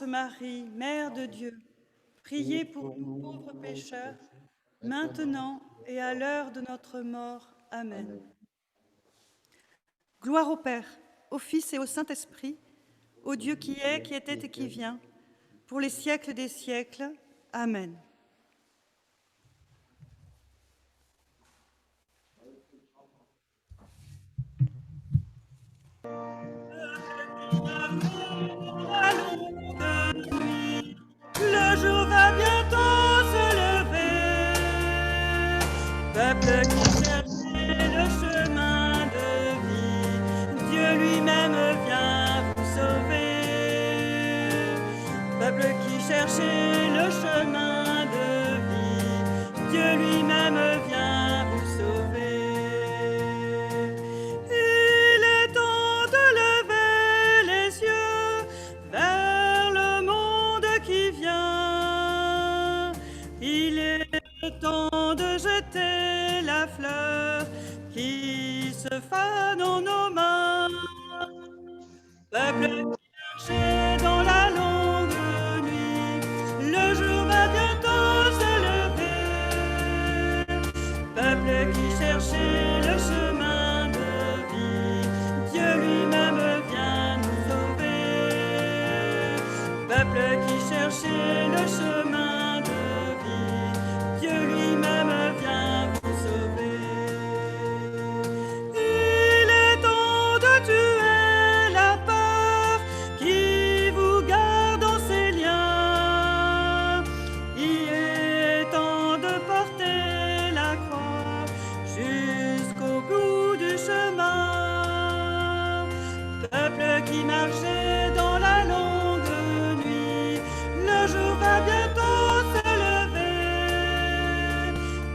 Marie, Mère de Dieu, priez pour nous pauvres pécheurs, maintenant et à l'heure de notre mort. Amen. Gloire au Père, au Fils et au Saint-Esprit, au Dieu qui est, qui était et qui vient, pour les siècles des siècles. Amen. Le jour va bientôt se lever, peuple qui cherchait le chemin de vie, Dieu lui-même vient vous sauver. Peuple qui cherchait le chemin de vie, Dieu lui-même vient vous sauver. Il est temps de lever les yeux vers le monde qui vient. Il est temps de jeter la fleur qui se fane dans nos mains. Peuple qui marchait dans la longue nuit, le jour va bientôt se lever. Peuple qui cherchait le chemin de vie, Dieu lui-même vient nous sauver. Peuple qui cherchait le chemin de vie, Dieu lui-même vient vous sauver. Il est temps de tuer la peur qui vous garde dans ses liens. Il est temps de porter la croix jusqu'au bout du chemin. Peuple qui marchait dans la longue nuit, le jour va bientôt se lever.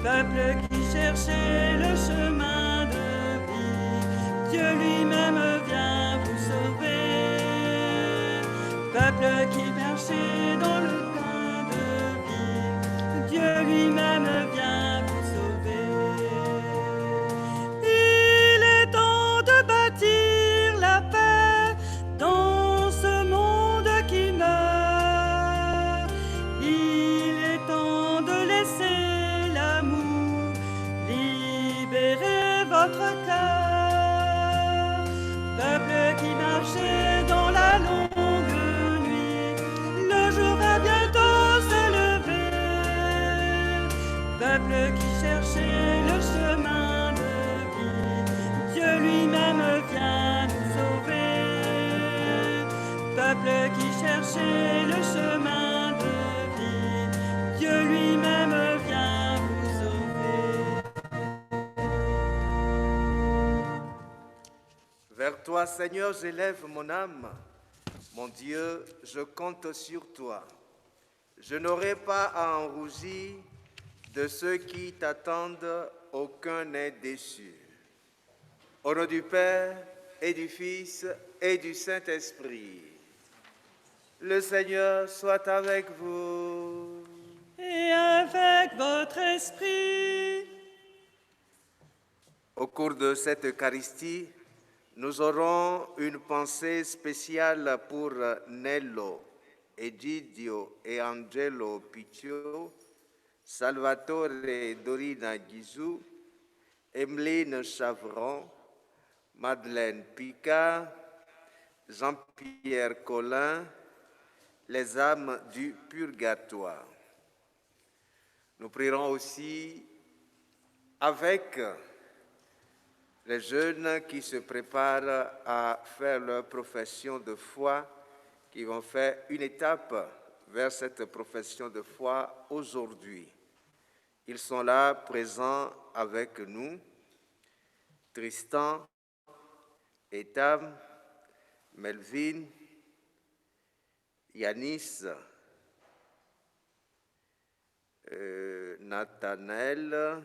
Peuple qui cherchait le chemin de vie, Dieu lui-même vient vous sauver. Peuple qui marchait dans le pain de vie, Dieu lui-même vient vous sauver. Il est temps de bâtir la paix dans ce monde qui meurt. Il est temps de laisser l'amour libérer votre cœur. Peuple qui marchait dans la longue nuit, le jour va bientôt se lever. Peuple qui cherchait le chemin de vie, Dieu lui-même vient nous sauver. Peuple qui cherchait le chemin de vie, Dieu lui-même vient vous sauver. Vers toi, Seigneur, j'élève mon âme. Mon Dieu, je compte sur toi. Je n'aurai pas à en rougir. De ceux qui t'attendent, aucun n'est déçu. Au nom du Père et du Fils et du Saint-Esprit. Le Seigneur soit avec vous. Et avec votre esprit. Au cours de cette Eucharistie, nous aurons une pensée spéciale pour Nello, Egidio et Angelo Piccio, Salvatore et Dorina Guizou, Emeline Chavron, Madeleine Picard, Jean-Pierre Collin, les âmes du purgatoire. Nous prierons aussi avec les jeunes qui se préparent à faire leur profession de foi, qui vont faire une étape vers cette profession de foi aujourd'hui. Ils sont là, présents avec nous. Tristan, Etam, Melvin, Yanis, Nathanaël,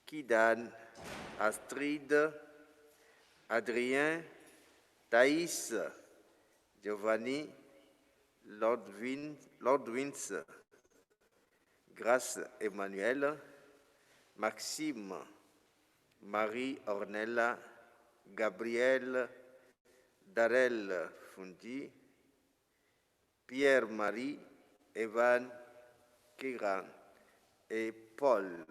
Kidan, Astrid, Adrien, Thaïs, Giovanni, Lord Vince, Grâce Emmanuel, Maxime, Marie Ornella, Gabriel, Darel Fundi, Pierre-Marie, Evan, Kiran et Paul.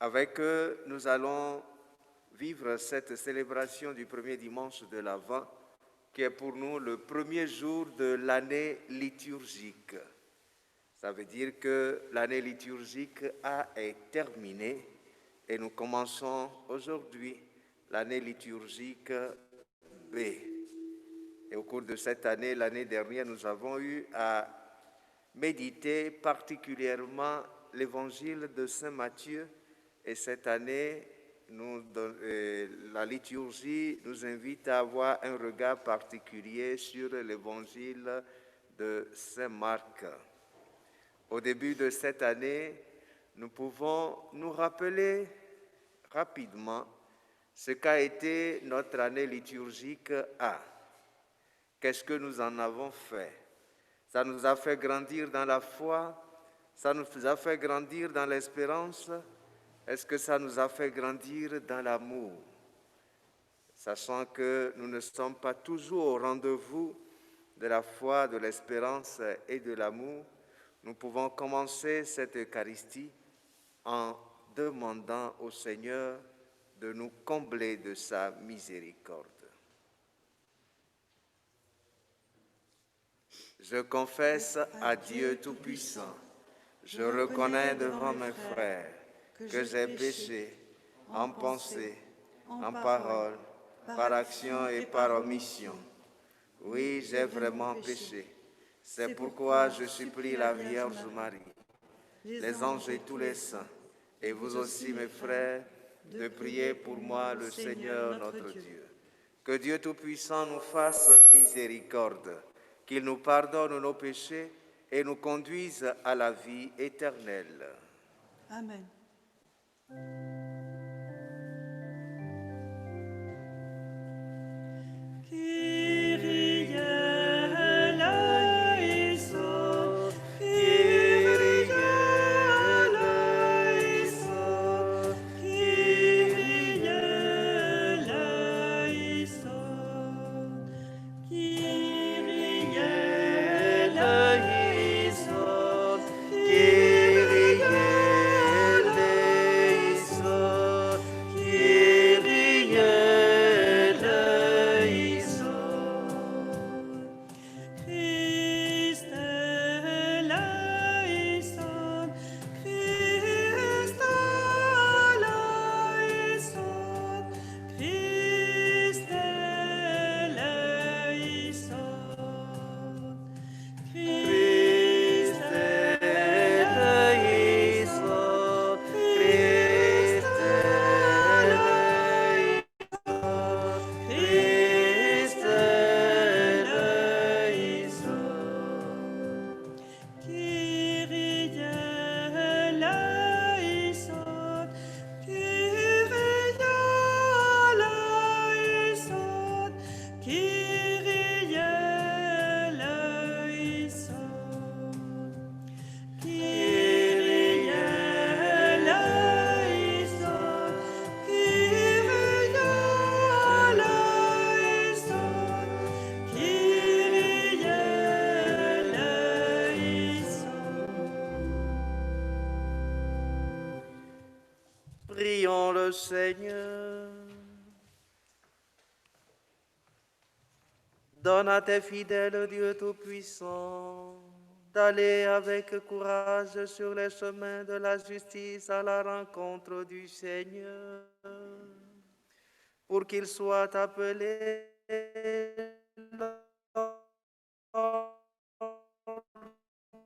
Avec eux, nous allons vivre cette célébration du premier dimanche de l'Avent, qui est pour nous le premier jour de l'année liturgique. Ça veut dire que l'année liturgique A est terminée et nous commençons aujourd'hui l'année liturgique B. Et au cours de cette année, l'année dernière, nous avons eu à méditer particulièrement l'évangile de Saint Matthieu. Et cette année, la liturgie nous invite à avoir un regard particulier sur l'évangile de Saint Marc. Au début de cette année, nous pouvons nous rappeler rapidement ce qu'a été notre année liturgique A. Qu'est-ce que nous en avons fait? Ça nous a fait grandir dans la foi, ça nous a fait grandir dans l'espérance. Est-ce que ça nous a fait grandir dans l'amour? Sachant que nous ne sommes pas toujours au rendez-vous de la foi, de l'espérance et de l'amour, nous pouvons commencer cette Eucharistie en demandant au Seigneur de nous combler de sa miséricorde. Je confesse à Dieu Tout-Puissant, je reconnais devant mes frères que j'ai péché en pensée, en parole, par action et par omission. Oui, j'ai vraiment péché. C'est pourquoi je supplie la Vierge Marie, les anges et tous les saints, et vous aussi mes frères, de prier pour moi le Seigneur notre Dieu. Que Dieu Tout-Puissant nous fasse miséricorde, qu'il nous pardonne nos péchés et nous conduise à la vie éternelle. Amen. Prions le Seigneur. Donne à tes fidèles, Dieu Tout-Puissant, d'aller avec courage sur les chemins de la justice à la rencontre du Seigneur, pour qu'ils soient appelés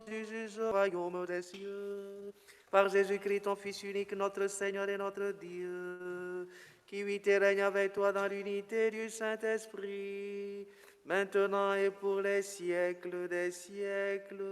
du juge au royaume des cieux. Par Jésus-Christ, ton Fils unique, notre Seigneur et notre Dieu, qui vit et règne avec toi dans l'unité du Saint-Esprit, maintenant et pour les siècles des siècles.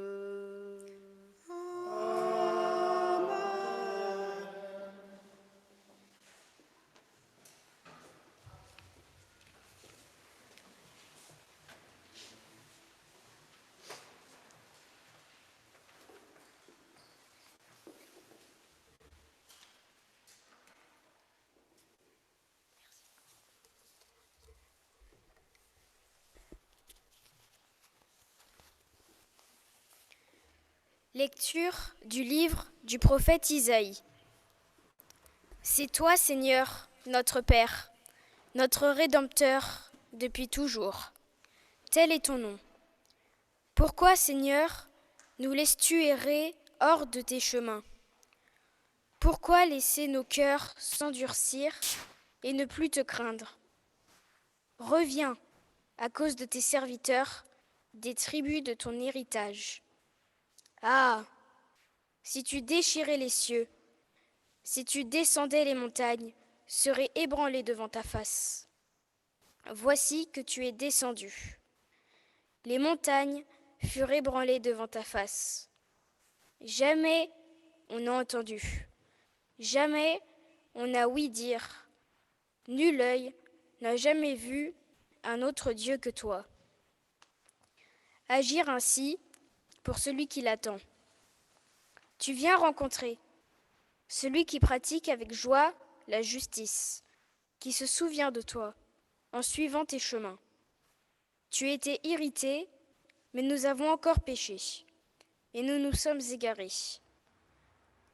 Lecture du livre du prophète Isaïe. C'est toi, Seigneur, notre Père, notre Rédempteur depuis toujours. Tel est ton nom. Pourquoi, Seigneur, nous laisses-tu errer hors de tes chemins? Pourquoi laisser nos cœurs s'endurcir et ne plus te craindre? Reviens, à cause de tes serviteurs, des tribus de ton héritage. Ah, si tu déchirais les cieux, si tu descendais les montagnes, seraient ébranlées devant ta face. Voici que tu es descendu. Les montagnes furent ébranlées devant ta face. Jamais on n'a entendu, jamais on n'a ouï dire. Nul œil n'a jamais vu un autre Dieu que toi. Agir ainsi pour celui qui l'attend. Tu viens rencontrer celui qui pratique avec joie la justice, qui se souvient de toi en suivant tes chemins. Tu étais irrité, mais nous avons encore péché, et nous nous sommes égarés.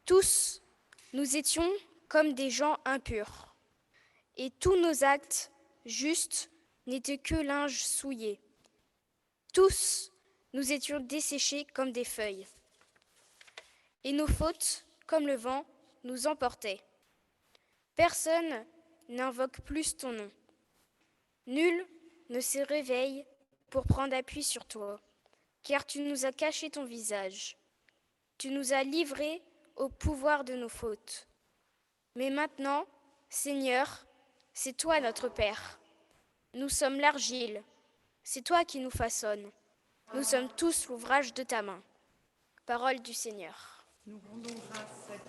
Tous, nous étions comme des gens impurs, et tous nos actes justes n'étaient que linge souillé. Tous, nous étions desséchés comme des feuilles, et nos fautes, comme le vent, nous emportaient. Personne n'invoque plus ton nom. Nul ne se réveille pour prendre appui sur toi, car tu nous as caché ton visage. Tu nous as livrés au pouvoir de nos fautes. Mais maintenant, Seigneur, c'est toi notre Père. Nous sommes l'argile, c'est toi qui nous façonnes. Nous sommes tous l'ouvrage de ta main. Parole du Seigneur. Nous rendons grâce à Dieu.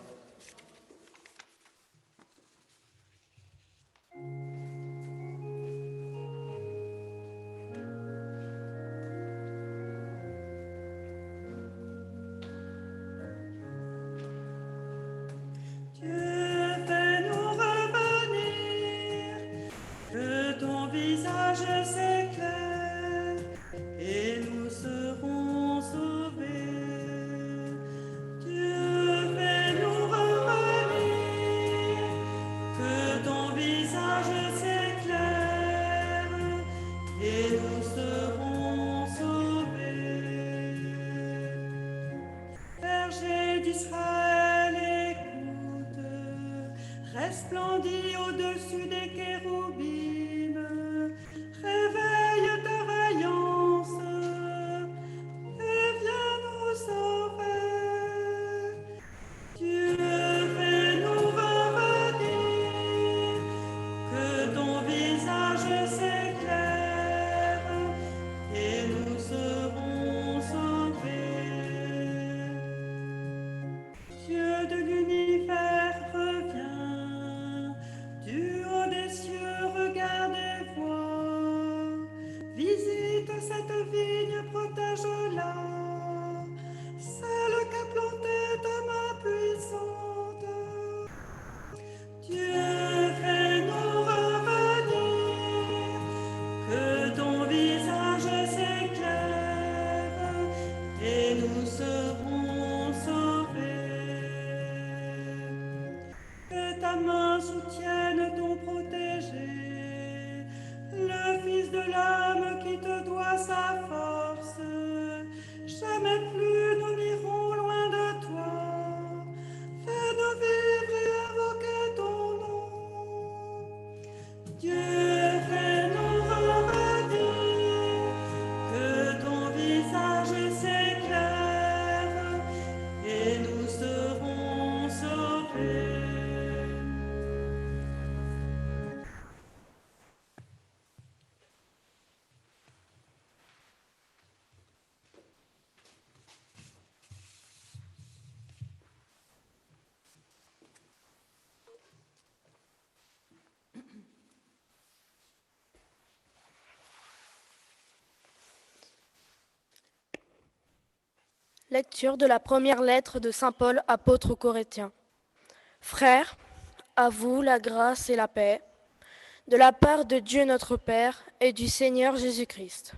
Dieu, fais-nous revenir, que ton visage s'éclaire et nous serons sauvés. Dieu, fais-nous revenir, que ton visage s'éclaire et nous serons sauvés. Berger d'Israël, écoute, resplendis au-dessus des kéroubim, réveille ta vaillance et viens nous sauver. Dieu, fais-nous revenir, que ton visage s'éclaire et nous serons sauvés. Dieu de l'univers, reviens, du haut des cieux, regarde et vois. Visite cette vigne, protège-la, celle qu'a plantée ta main puissante. Dieu, fais-nous revenir, que ton visage s'éclaire et nous serons sauvés. Que ta main soutienne ton protégé, le Fils de l'homme qui te doit sa force. Jamais plus nous n'irons loin de toi. Fais-nous vivre et invoquer ton nom. Dieu, fais-nous revenir, que ton visage s'éclaire et nous serons sauvés. Lecture de la première lettre de saint Paul, apôtre aux Corinthiens. Frères, à vous la grâce et la paix, de la part de Dieu notre Père et du Seigneur Jésus-Christ.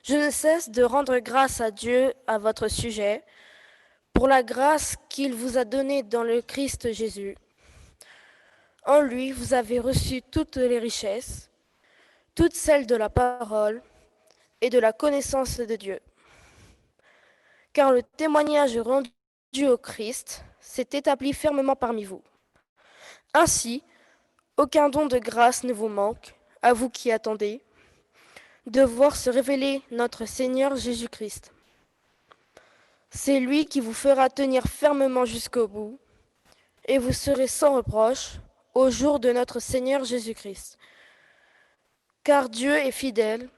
Je ne cesse de rendre grâce à Dieu à votre sujet, pour la grâce qu'il vous a donnée dans le Christ Jésus. En lui, vous avez reçu toutes les richesses, toutes celles de la parole et de la connaissance de Dieu. Car le témoignage rendu au Christ s'est établi fermement parmi vous. Ainsi, aucun don de grâce ne vous manque, à vous qui attendez, de voir se révéler notre Seigneur Jésus-Christ. C'est lui qui vous fera tenir fermement jusqu'au bout, et vous serez sans reproche au jour de notre Seigneur Jésus-Christ. Car Dieu est fidèle,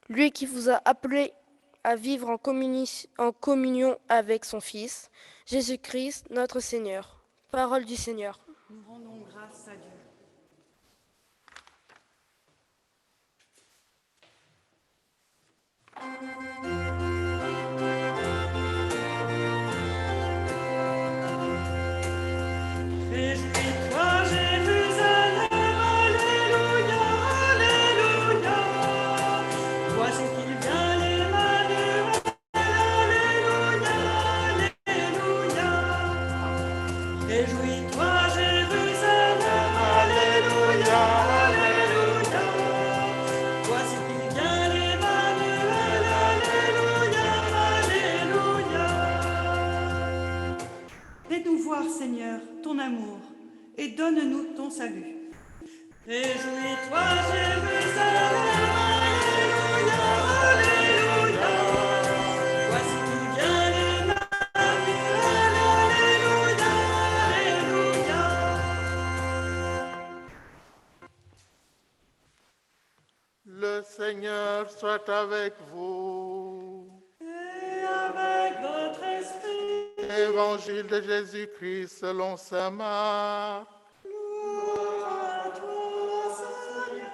lui qui vous a appelés à vivre en communion avec son Fils, Jésus-Christ notre Seigneur. Parole du Seigneur. Nous rendons grâce à Dieu. Réjouis-toi, Jérusalem, alléluia, alléluia. Voici qu'il vient l'Emmanuel, alléluia, alléluia. Réjouis-toi, Jérusalem, alléluia, alléluia. Voici qu'il vient l'Emmanuel, alléluia, alléluia. Fais-nous voir, Seigneur, ton amour, et donne-nous ton salut. Réjouis-toi, Jérusalem, alléluia, alléluia. Voici qu'il vient l'Emmanuel, alléluia, alléluia. Le Seigneur soit avec vous. Et avec votre esprit, Évangile de Jésus-Christ selon saint Marc. gloire à toi, Seigneur.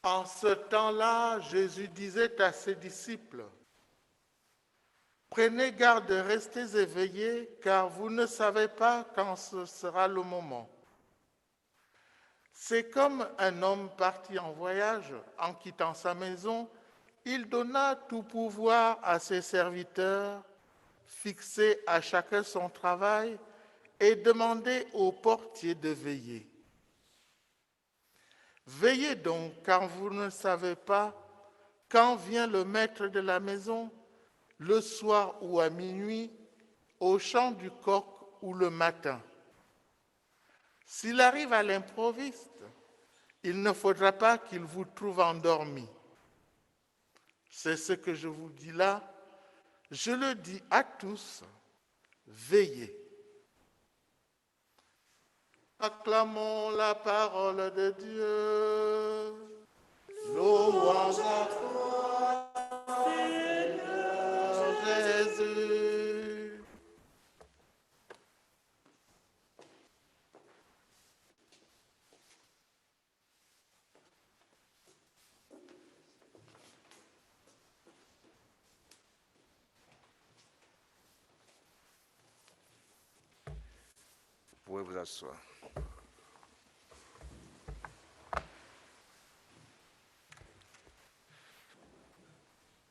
En ce temps-là, Jésus disait à ses disciples, « Prenez garde, restez éveillés, car vous ne savez pas quand ce sera le moment. » C'est comme un homme parti en voyage, en quittant sa maison, il donna tout pouvoir à ses serviteurs, fixait à chacun son travail et demandait au portier de veiller. Veillez donc, car vous ne savez pas quand vient le maître de la maison, le soir ou à minuit, au chant du coq ou le matin. S'il arrive à l'improviste, il ne faudra pas qu'il vous trouve endormis. C'est ce que je vous dis là, je le dis à tous, veillez. Acclamons la parole de Dieu. Louange à toi, Seigneur Jésus. Vous pouvez vous asseoir.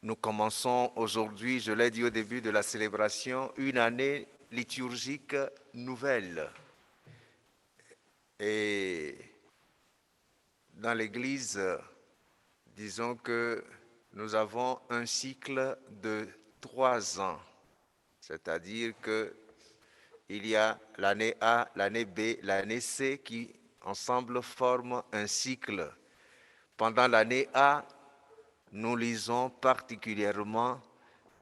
Nous commençons aujourd'hui, je l'ai dit au début de la célébration, une année liturgique nouvelle. Et dans l'Église, disons que nous avons un cycle de 3 ans, c'est-à-dire qu'il y a l'année A, l'année B, l'année C qui ensemble forment un cycle. Pendant l'année A, nous lisons particulièrement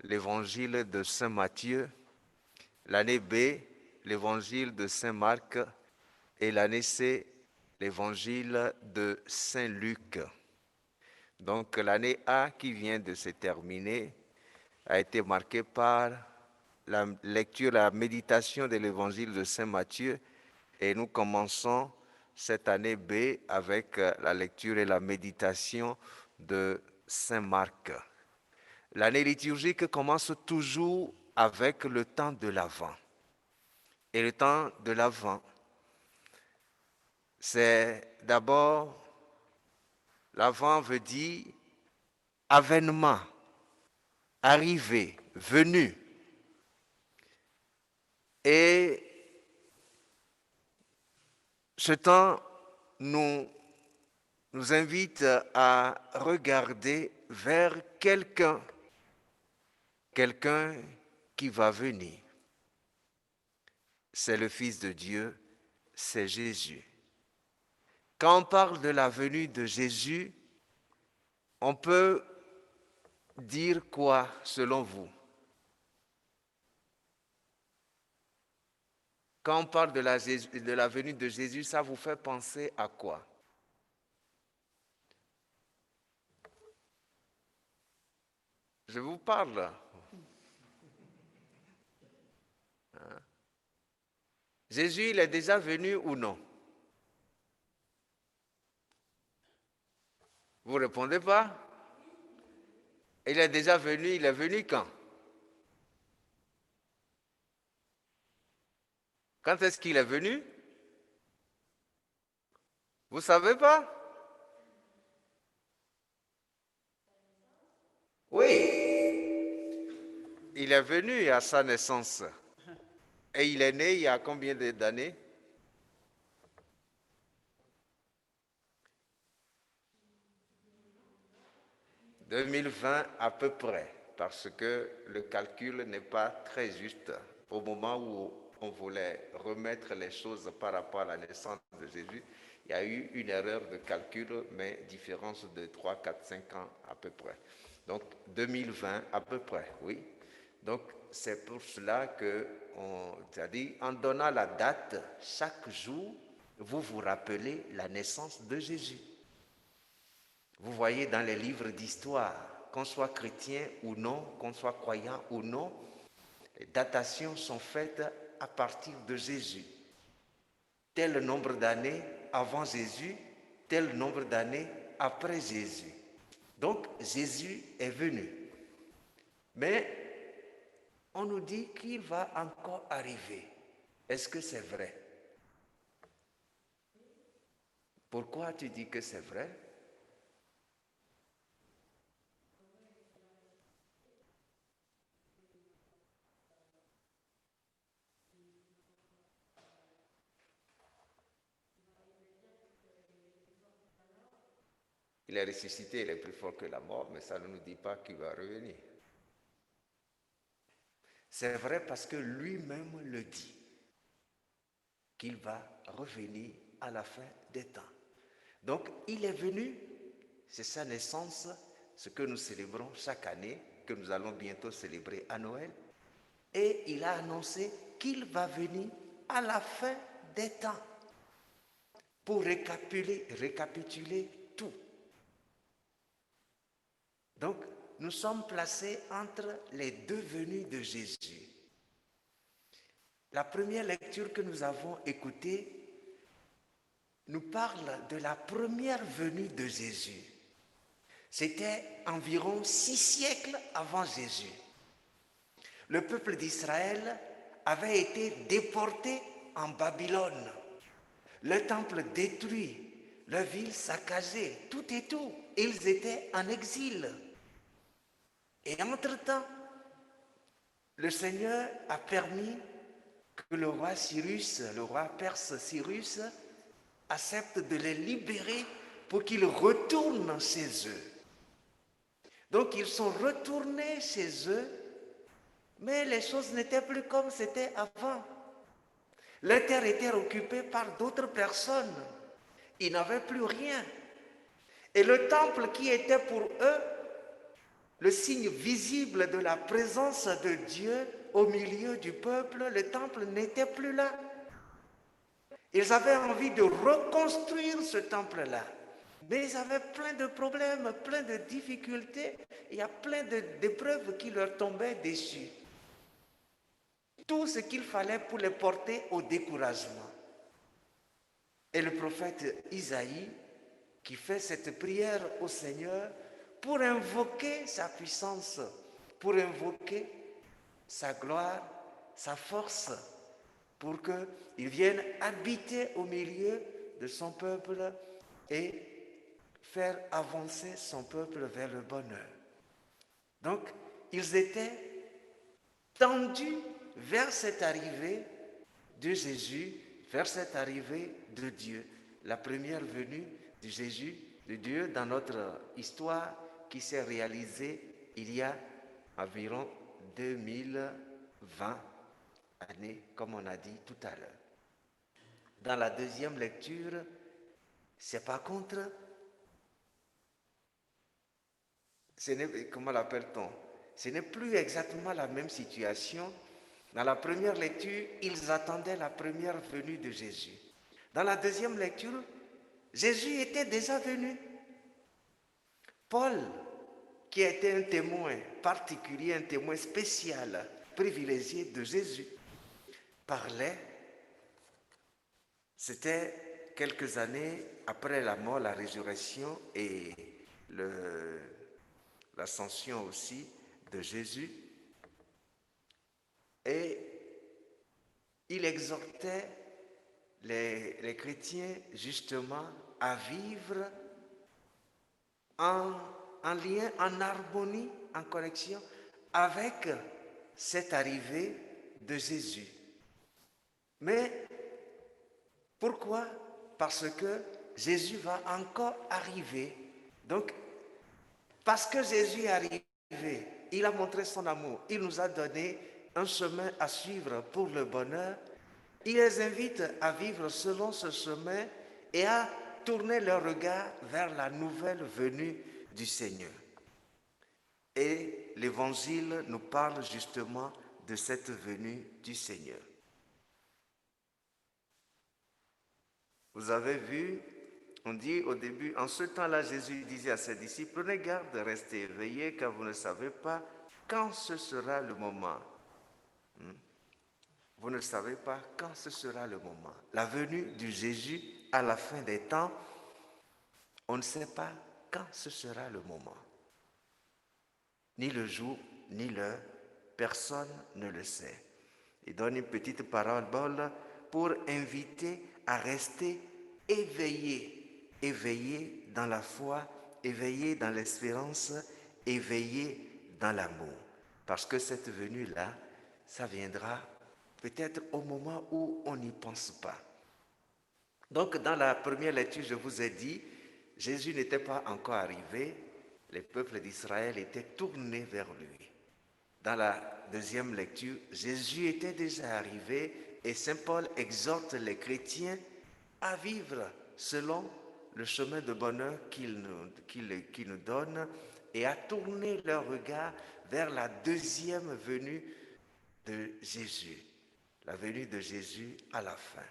l'évangile de Saint Matthieu, l'année B, l'évangile de Saint Marc et l'année C, l'évangile de Saint Luc. Donc l'année A qui vient de se terminer a été marquée par la lecture, la méditation de l'évangile de Saint Matthieu et nous commençons cette année B avec la lecture et la méditation de Saint Marc. L'année liturgique commence toujours avec le temps de l'Avent. Et le temps de l'Avent, c'est d'abord, l'Avent veut dire avènement, arrivé, venu. Et ce temps nous invite à regarder vers quelqu'un qui va venir. C'est le Fils de Dieu, c'est Jésus. Quand on parle de la venue de Jésus, on peut dire quoi selon vous? Quand on parle de la venue de Jésus, ça vous fait penser à quoi? Je vous parle. Hein? Jésus, il est déjà venu ou non? Vous ne répondez pas? Il est déjà venu, il est venu quand? Quand est-ce qu'il est venu? Vous ne savez pas? Oui. Il est venu à sa naissance. Et il est né il y a combien d'années? « 2020 à peu près, parce que le calcul n'est pas très juste. Au moment où on voulait remettre les choses par rapport à la naissance de Jésus, il y a eu une erreur de calcul, mais différence de 3, 4, 5 ans à peu près. Donc 2020 à peu près, oui. Donc c'est pour cela qu'on a dit, en donnant la date, chaque jour, vous vous rappelez la naissance de Jésus. Vous voyez dans les livres d'histoire, qu'on soit chrétien ou non, qu'on soit croyant ou non, les datations sont faites à partir de Jésus. Tel nombre d'années avant Jésus, tel nombre d'années après Jésus. Donc Jésus est venu. Mais on nous dit qu'il va encore arriver. Est-ce que c'est vrai? Pourquoi tu dis que c'est vrai? Il est ressuscité, il est plus fort que la mort, mais ça ne nous dit pas qu'il va revenir. C'est vrai parce que lui-même le dit, qu'il va revenir à la fin des temps. Donc, il est venu, c'est sa naissance, ce que nous célébrons chaque année, que nous allons bientôt célébrer à Noël, et il a annoncé qu'il va venir à la fin des temps pour récapituler tout. Donc, nous sommes placés entre les deux venues de Jésus. La première lecture que nous avons écoutée nous parle de la première venue de Jésus. C'était environ 6 siècles avant Jésus. Le peuple d'Israël avait été déporté en Babylone. Le temple détruit, la ville saccagée, tout et tout. Ils étaient en exil. Et entre-temps, le Seigneur a permis que le roi Cyrus, le roi perse Cyrus, accepte de les libérer pour qu'ils retournent chez eux. Donc ils sont retournés chez eux, mais les choses n'étaient plus comme c'était avant. La terre était occupée par d'autres personnes. Ils n'avaient plus rien. Et le temple qui était pour eux le signe visible de la présence de Dieu au milieu du peuple, le temple n'était plus là. Ils avaient envie de reconstruire ce temple-là. Mais ils avaient plein de problèmes, plein de difficultés. Il y a plein d'épreuves qui leur tombaient dessus. Tout ce qu'il fallait pour les porter au découragement. Et le prophète Isaïe, qui fait cette prière au Seigneur, pour invoquer sa puissance, pour invoquer sa gloire, sa force, pour qu'il vienne habiter au milieu de son peuple et faire avancer son peuple vers le bonheur. Donc, ils étaient tendus vers cette arrivée de Jésus, vers cette arrivée de Dieu. La première venue de Jésus, de Dieu, dans notre histoire qui s'est réalisée il y a environ 2020 années, comme on a dit tout à l'heure. Dans la deuxième lecture, c'est par contre, comment l'appelle-t-on? Ce n'est plus exactement la même situation. Dans la première lecture, ils attendaient la première venue de Jésus. Dans la deuxième lecture, Jésus était déjà venu. Paul, qui était un témoin particulier, un témoin spécial, privilégié de Jésus, parlait. C'était quelques années après la mort, la résurrection et l'ascension aussi de Jésus. Et il exhortait les chrétiens justement à vivre en lien, en harmonie, en connexion avec cette arrivée de Jésus. Mais pourquoi? Parce que Jésus va encore arriver. Donc, parce que Jésus est arrivé, il a montré son amour, il nous a donné un chemin à suivre pour le bonheur. Il les invite à vivre selon ce chemin et à tourner leur regard vers la nouvelle venue du Seigneur. Et l'Évangile nous parle justement de cette venue du Seigneur. Vous avez vu, on dit au début, en ce temps-là, Jésus disait à ses disciples, prenez garde de rester éveillés car vous ne savez pas quand ce sera le moment. Vous ne savez pas quand ce sera le moment. La venue de Jésus à la fin des temps, on ne sait pas quand ce sera le moment. Ni le jour, ni l'heure, personne ne le sait. Il donne une petite parabole pour inviter à rester éveillé, éveillé dans la foi, éveillé dans l'espérance, éveillé dans l'amour. Parce que cette venue-là, ça viendra peut-être au moment où on n'y pense pas. Donc, dans la première lecture, je vous ai dit, Jésus n'était pas encore arrivé, les peuples d'Israël étaient tournés vers lui. Dans la deuxième lecture, Jésus était déjà arrivé et Saint Paul exhorte les chrétiens à vivre selon le chemin de bonheur qu'il nous donne et à tourner leur regard vers la deuxième venue de Jésus, la venue de Jésus à la fin.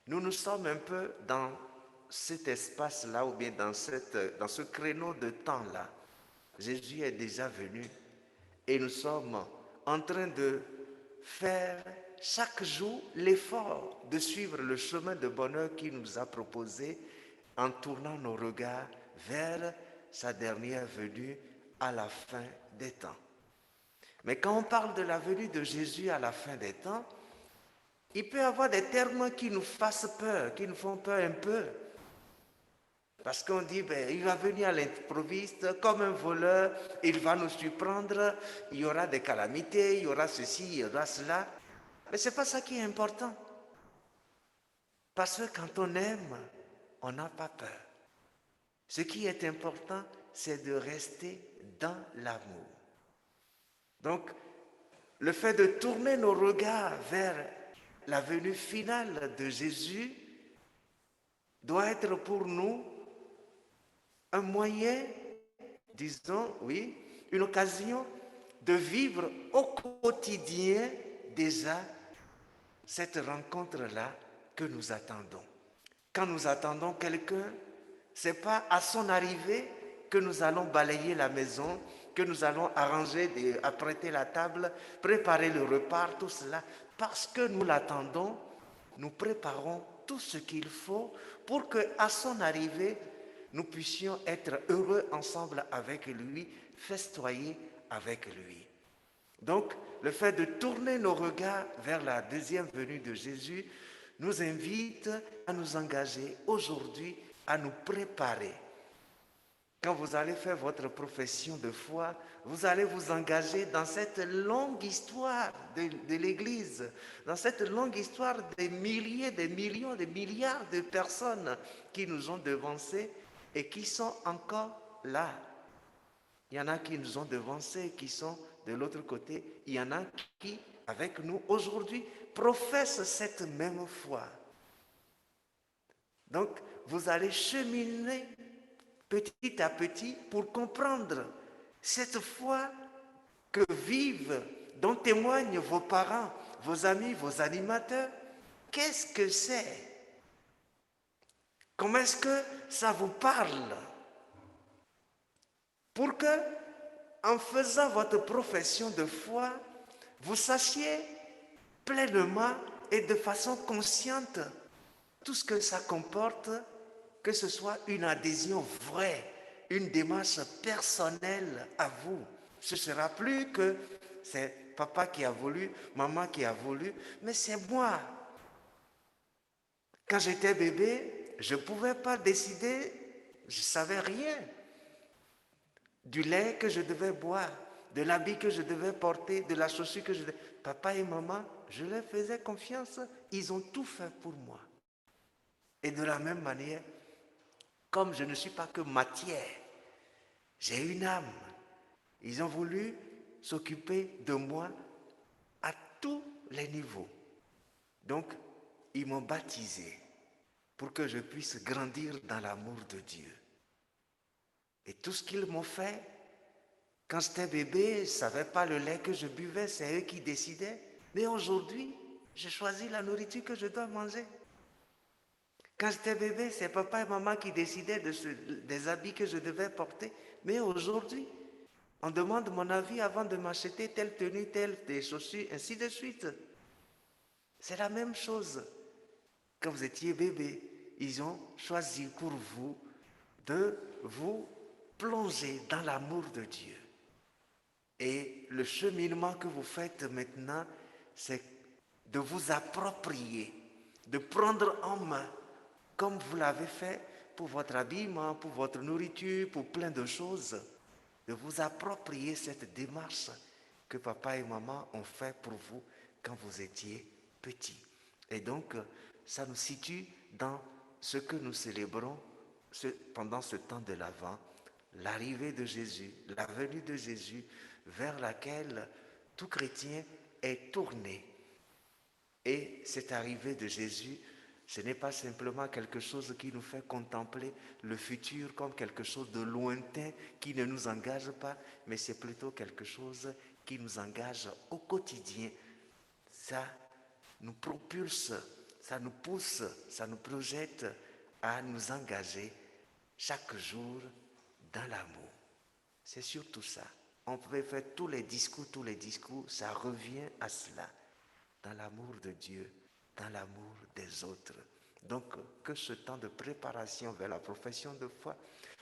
Nous sommes un peu dans cet espace-là ou bien dans ce créneau de temps-là. Jésus est déjà venu et nous sommes en train de faire chaque jour l'effort de suivre le chemin de bonheur qu'il nous a proposé en tournant nos regards vers sa dernière venue à la fin des temps. Mais quand on parle de la venue de Jésus à la fin des temps, il peut y avoir des termes qui nous fassent peur, qui nous font peur un peu. Parce qu'on dit, il va venir à l'improviste comme un voleur, il va nous surprendre, il y aura des calamités, il y aura ceci, il y aura cela. Mais ce n'est pas ça qui est important. Parce que quand on aime, on n'a pas peur. Ce qui est important, c'est de rester dans l'amour. Donc, le fait de tourner nos regards vers la venue finale de Jésus doit être pour nous un moyen, disons, oui, une occasion de vivre au quotidien déjà cette rencontre-là que nous attendons. Quand nous attendons quelqu'un, ce n'est pas à son arrivée que nous allons balayer la maison, que nous allons arranger, apprêter la table, préparer le repas, tout cela. Parce que nous l'attendons, nous préparons tout ce qu'il faut pour qu'à son arrivée, nous puissions être heureux ensemble avec lui, festoyer avec lui. Donc, le fait de tourner nos regards vers la deuxième venue de Jésus nous invite à nous engager aujourd'hui, à nous préparer. quand vous allez faire votre profession de foi, vous allez vous engager dans cette longue histoire de l'Église, dans cette longue histoire des milliers, des millions, des milliards de personnes qui nous ont devancés et qui sont encore là. Il y en a qui nous ont devancés, qui sont de l'autre côté. Il y en a qui, avec nous, aujourd'hui, professent cette même foi. Donc, vous allez cheminer petit à petit pour comprendre cette foi que vivent, dont témoignent vos parents, vos amis, vos animateurs. Qu'est-ce que c'est? Comment est-ce que ça vous parle? Pour que, en faisant votre profession de foi, vous sachiez pleinement et de façon consciente tout ce que ça comporte, que ce soit une adhésion vraie, une démarche personnelle à vous. Ce ne sera plus que c'est papa qui a voulu, maman qui a voulu, mais c'est moi. Quand j'étais bébé, je ne pouvais pas décider, je ne savais rien. Du lait que je devais boire, de l'habit que je devais porter, de la chaussure que je devais... Papa et maman, je leur faisais confiance, ils ont tout fait pour moi. Et de la même manière, comme je ne suis pas que matière, j'ai une âme. Ils ont voulu s'occuper de moi à tous les niveaux. Donc, ils m'ont baptisé pour que je puisse grandir dans l'amour de Dieu. Et tout ce qu'ils m'ont fait, quand j'étais bébé, je ne savais pas le lait que je buvais, c'est eux qui décidaient. Mais aujourd'hui, j'ai choisi la nourriture que je dois manger. Quand j'étais bébé, c'est papa et maman qui décidaient des habits que je devais porter. Mais aujourd'hui, on demande mon avis avant de m'acheter telle tenue, des chaussures, ainsi de suite. C'est la même chose. Quand vous étiez bébé, ils ont choisi pour vous de vous plonger dans l'amour de Dieu. Et le cheminement que vous faites maintenant, c'est de vous approprier, de prendre en main, comme vous l'avez fait pour votre habillement, pour votre nourriture, pour plein de choses, de vous approprier cette démarche que papa et maman ont fait pour vous quand vous étiez petits. Et donc, ça nous situe dans ce que nous célébrons pendant ce temps de l'Avent, l'arrivée de Jésus, la venue de Jésus, vers laquelle tout chrétien est tourné. Et cette arrivée de Jésus, ce n'est pas simplement quelque chose qui nous fait contempler le futur comme quelque chose de lointain qui ne nous engage pas, mais c'est plutôt quelque chose qui nous engage au quotidien. Ça nous propulse, ça nous pousse, ça nous projette à nous engager chaque jour dans l'amour. C'est surtout ça. On pouvait faire tous les discours, ça revient à cela. Dans l'amour de Dieu, dans l'amour des autres. Donc, que ce temps de préparation vers la profession de foi,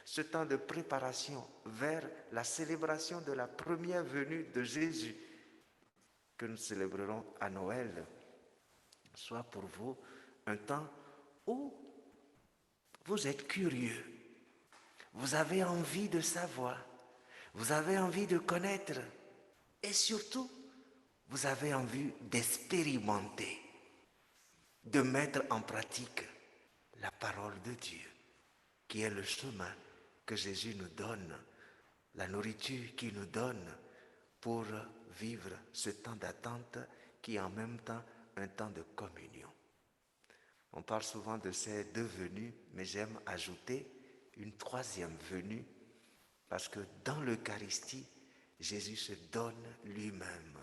ce temps de préparation vers la célébration de la première venue de Jésus, que nous célébrerons à Noël, soit pour vous un temps où vous êtes curieux, vous avez envie de savoir, vous avez envie de connaître et surtout, vous avez envie d'expérimenter, de mettre en pratique la parole de Dieu, qui est le chemin que Jésus nous donne, la nourriture qu'il nous donne pour vivre ce temps d'attente qui est en même temps un temps de communion. On parle souvent de ces deux venues, mais j'aime ajouter une troisième venue, parce que dans l'Eucharistie, Jésus se donne lui-même.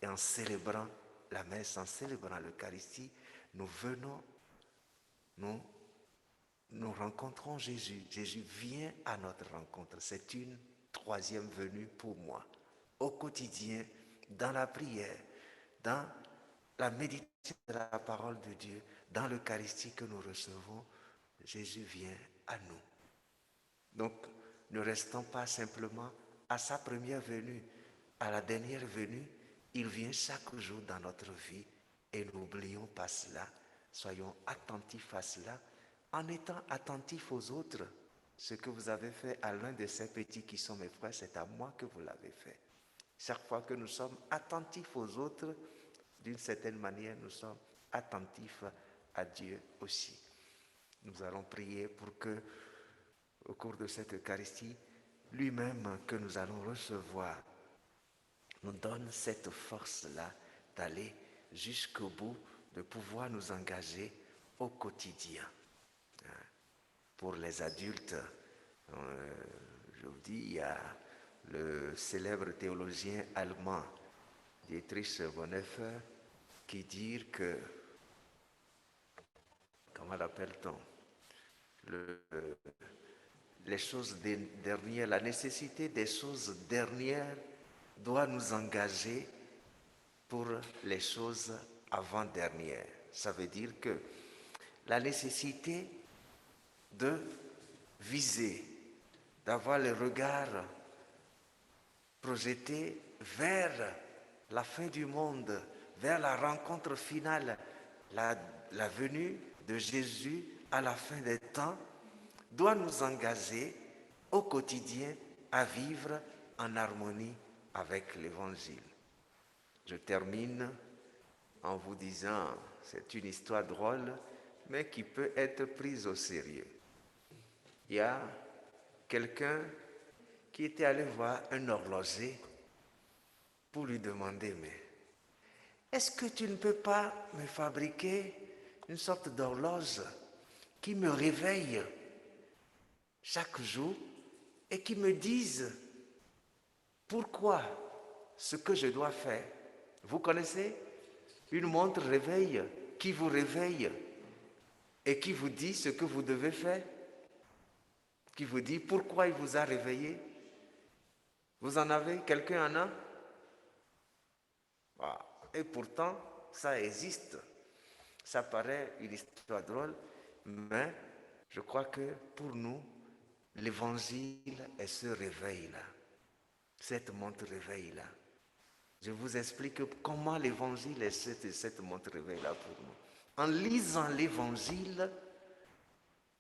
Et en célébrant la messe, en célébrant l'Eucharistie, nous venons, nous rencontrons Jésus. Jésus vient à notre rencontre. C'est une troisième venue pour moi. Au quotidien, dans la prière, dans la méditation de la parole de Dieu, dans l'Eucharistie que nous recevons, Jésus vient à nous. Donc, ne restons pas simplement à sa première venue, à la dernière venue. Il vient chaque jour dans notre vie et n'oublions pas cela. Soyons attentifs à cela en étant attentifs aux autres. ce que vous avez fait à l'un de ces petits qui sont mes frères, c'est à moi que vous l'avez fait. Chaque fois que nous sommes attentifs aux autres, d'une certaine manière, nous sommes attentifs à Dieu aussi. Nous allons prier pour que, au cours de cette Eucharistie, lui-même que nous allons recevoir, nous donne cette force-là d'aller jusqu'au bout, de pouvoir nous engager au quotidien. Pour les adultes, je vous dis, il y a le célèbre théologien allemand Dietrich Bonhoeffer qui dit que, comment l'appelle-t-on, les choses dernières, la nécessité des choses dernières doit nous engager pour les choses avant-dernières. Ça veut dire que la nécessité de viser, d'avoir le regard projeté vers la fin du monde, vers la rencontre finale, la venue de Jésus à la fin des temps, doit nous engager au quotidien à vivre en harmonie avec l'Évangile. Je termine en vous disant, c'est une histoire drôle, mais qui peut être prise au sérieux. Il y a quelqu'un qui était allé voir un horloger pour lui demander, mais est-ce que tu ne peux pas me fabriquer une sorte d'horloge qui me réveille chaque jour et qui me dise pourquoi ce que je dois faire. Vous connaissez une montre réveil qui vous réveille et qui vous dit ce que vous devez faire, qui vous dit pourquoi il vous a réveillé. Vous en avez? Quelqu'un en a? Et pourtant, ça existe. Ça paraît une histoire drôle, mais je crois que pour nous, l'Évangile est ce réveil-là, cette montre réveil-là. Je vous explique comment l'Évangile est cette montre réveil-là pour nous. En lisant l'Évangile,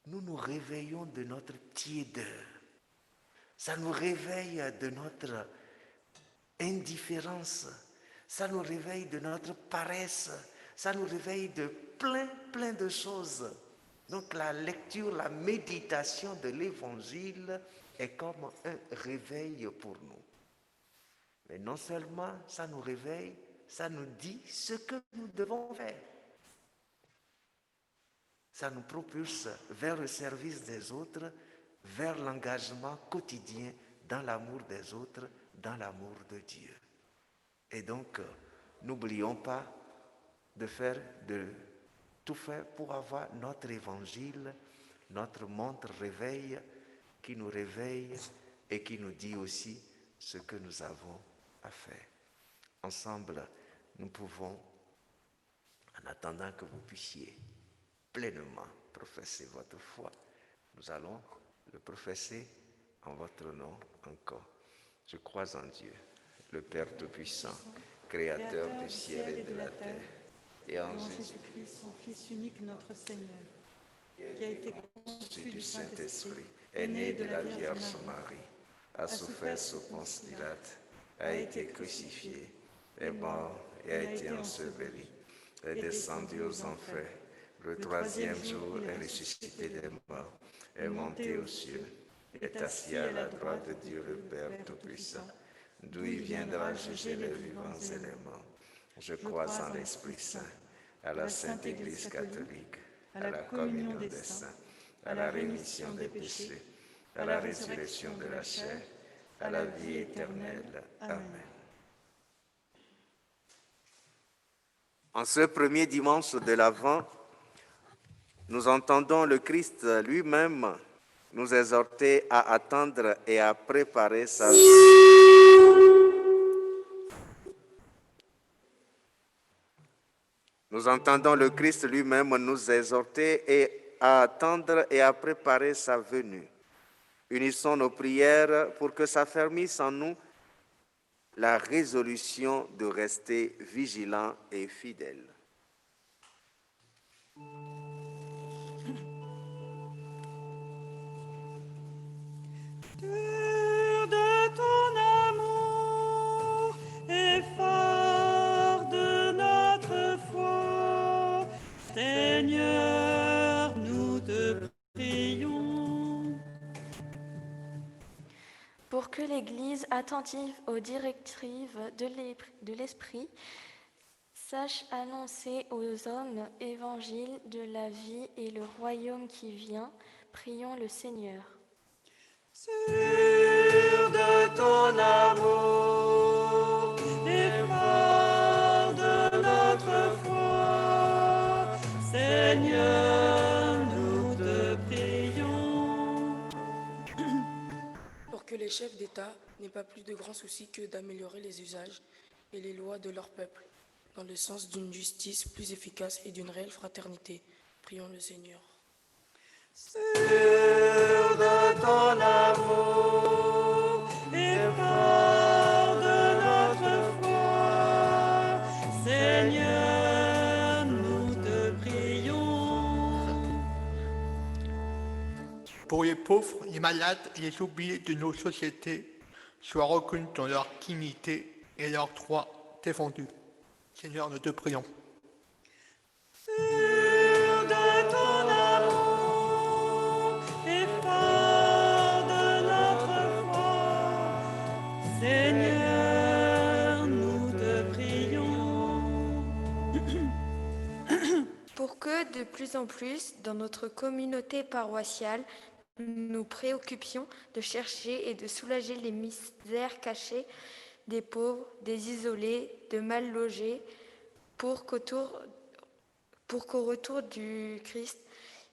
nous nous réveillons de notre tiédeur. Ça nous réveille de notre indifférence. Ça nous réveille de notre paresse. Ça nous réveille de plein de choses. Donc la lecture, la méditation de l'Évangile est comme un réveil pour nous. Mais non seulement ça nous réveille, ça nous dit ce que nous devons faire. Ça nous propulse vers le service des autres, vers l'engagement quotidien dans l'amour des autres, dans l'amour de Dieu. Et donc, n'oublions pas de tout faire pour avoir notre évangile, notre montre réveil qui nous réveille et qui nous dit aussi ce que nous avons à faire. Ensemble, nous pouvons, en attendant que vous puissiez pleinement professer votre foi, nous allons le professer en votre nom encore. Je crois en Dieu, le Père Tout-Puissant, Créateur du ciel et de la terre, et en Jésus-Christ, son Fils unique, notre Seigneur, qui a été conçu du Saint-Esprit, est né de la Vierge Marie, a souffert sous Ponce Pilate, a été crucifié, est mort et a été enseveli, est descendu aux enfers. Le troisième jour est ressuscité des morts, est monté aux cieux, est assis à la droite de Dieu le Père Tout-Puissant, d'où il viendra juger les vivants et les morts. Je crois en l'Esprit Saint, à la Sainte Église catholique, à la communion des saints, à la rémission des péchés, à la résurrection de la chair, à la vie éternelle. Amen. En ce premier dimanche de l'Avent, nous entendons le Christ lui-même nous exhorter à attendre et à préparer sa vie. Nous entendons le Christ lui-même nous exhorter et à attendre et à préparer sa venue. Unissons nos prières pour que s'affermisse en nous la résolution de rester vigilants et fidèles. Seigneur, nous te prions. Pour que l'Église, attentive aux directives de l'Esprit, sache annoncer aux hommes évangile de la vie et le royaume qui vient, prions le Seigneur. Sûr de ton amour et fort de notre foi, Seigneur, nous te prions. Pour que les chefs d'État n'aient pas plus de grands soucis que d'améliorer les usages et les lois de leur peuple, dans le sens d'une justice plus efficace et d'une réelle fraternité. Prions le Seigneur. Sûr de ton amour et fort de notre foi, Seigneur, nous te prions. Pour les pauvres, les malades et les oubliés de nos sociétés soient reconnus dans leur dignité et leurs droits défendus. Seigneur, nous te prions. Sûr de ton amour et fort de notre foi, Seigneur, nous te prions. Pour que de plus en plus, dans notre communauté paroissiale, nous nous préoccupions de chercher et de soulager les misères cachées des pauvres, des isolés, de mal logés, pour qu'au retour du Christ,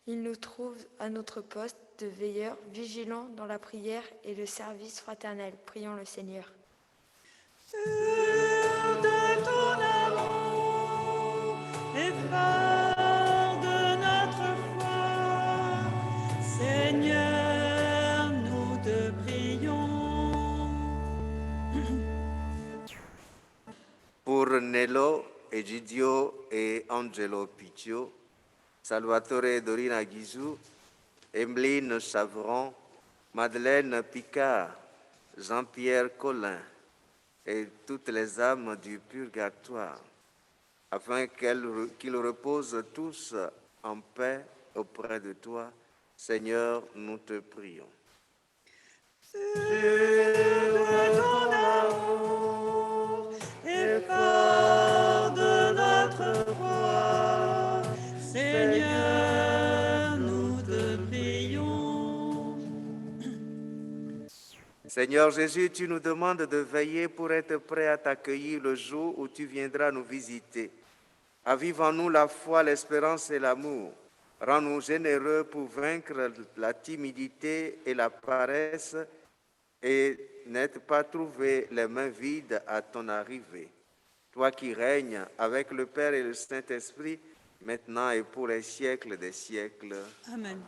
il nous trouve à notre poste de veilleurs, vigilants dans la prière et le service fraternel. Prions le Seigneur. Sûr de ton amour et fort de notre foi, Seigneur, nous te prions. Pour Nello, Egidio et Angelo Piccio, Salvatore Dorina Guizou, Emeline Chavron, Madeleine Picard, Jean-Pierre Collin et toutes les âmes du purgatoire, afin qu'ils reposent tous en paix auprès de toi. Seigneur, nous te prions. De ton amour et fort de notre foi, Seigneur, nous te prions. Seigneur Jésus, tu nous demandes de veiller pour être prêts à t'accueillir le jour où tu viendras nous visiter. Avive en nous la foi, l'espérance et l'amour. Rends-nous généreux pour vaincre la timidité et la paresse et n'être pas trouvé les mains vides à ton arrivée. Toi qui règnes avec le Père et le Saint-Esprit, maintenant et pour les siècles des siècles. Amen.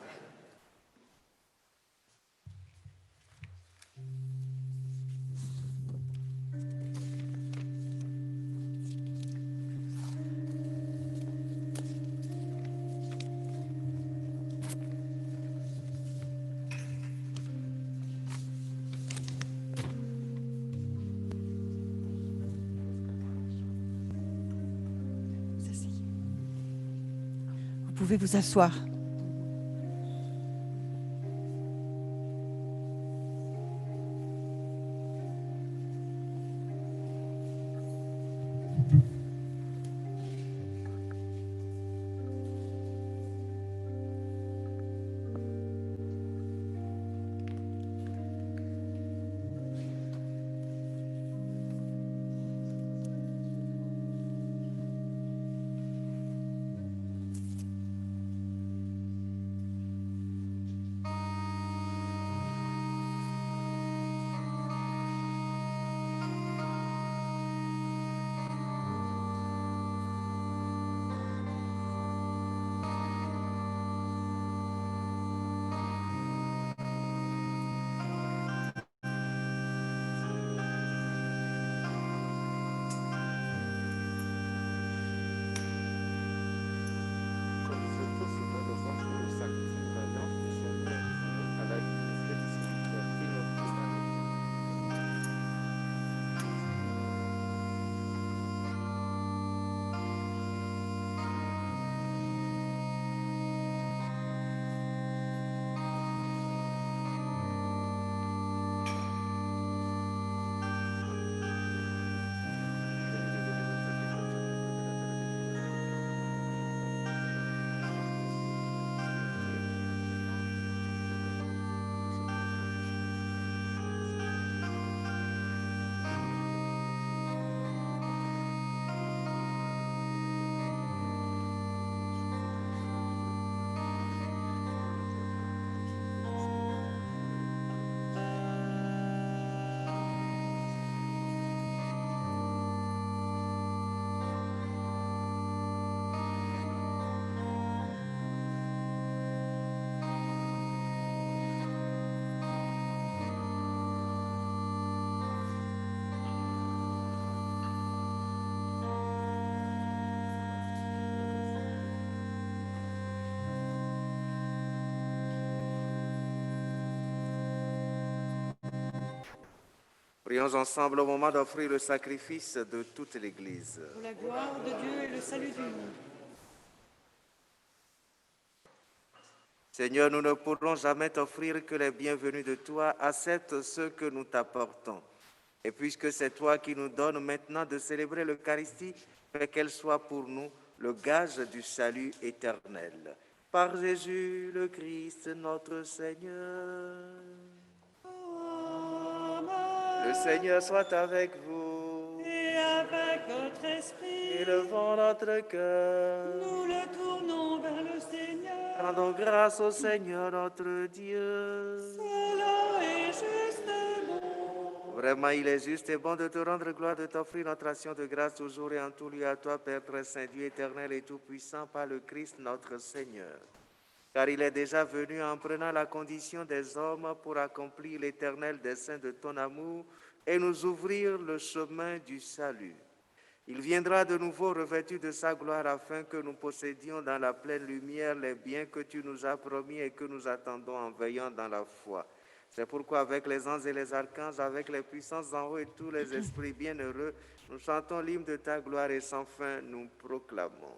Vous pouvez vous asseoir. Prions ensemble au moment d'offrir le sacrifice de toute l'Église. Pour la gloire de Dieu et le salut du monde. Seigneur, nous ne pourrons jamais t'offrir que les bienvenus de toi. Accepte ce que nous t'apportons. Et puisque c'est toi qui nous donnes maintenant de célébrer l'Eucharistie, fais qu'elle soit pour nous le gage du salut éternel. Par Jésus le Christ, notre Seigneur. Le Seigneur soit avec vous. Et avec votre esprit, Élevons notre cœur. nous le tournons vers le Seigneur. Rendons grâce au Seigneur notre Dieu. Cela est juste et bon. Vraiment, il est juste et bon de te rendre gloire, de t'offrir notre action de grâce toujours et en tout lieu à toi, Père très saint, Dieu éternel et tout-puissant, par le Christ notre Seigneur. Car il est déjà venu en prenant la condition des hommes pour accomplir l'éternel dessein de ton amour et nous ouvrir le chemin du salut. Il viendra de nouveau revêtu de sa gloire afin que nous possédions dans la pleine lumière les biens que tu nous as promis et que nous attendons en veillant dans la foi. C'est pourquoi avec les anges et les archanges, avec les puissances en haut et tous les esprits bienheureux, nous chantons l'hymne de ta gloire et sans fin nous proclamons.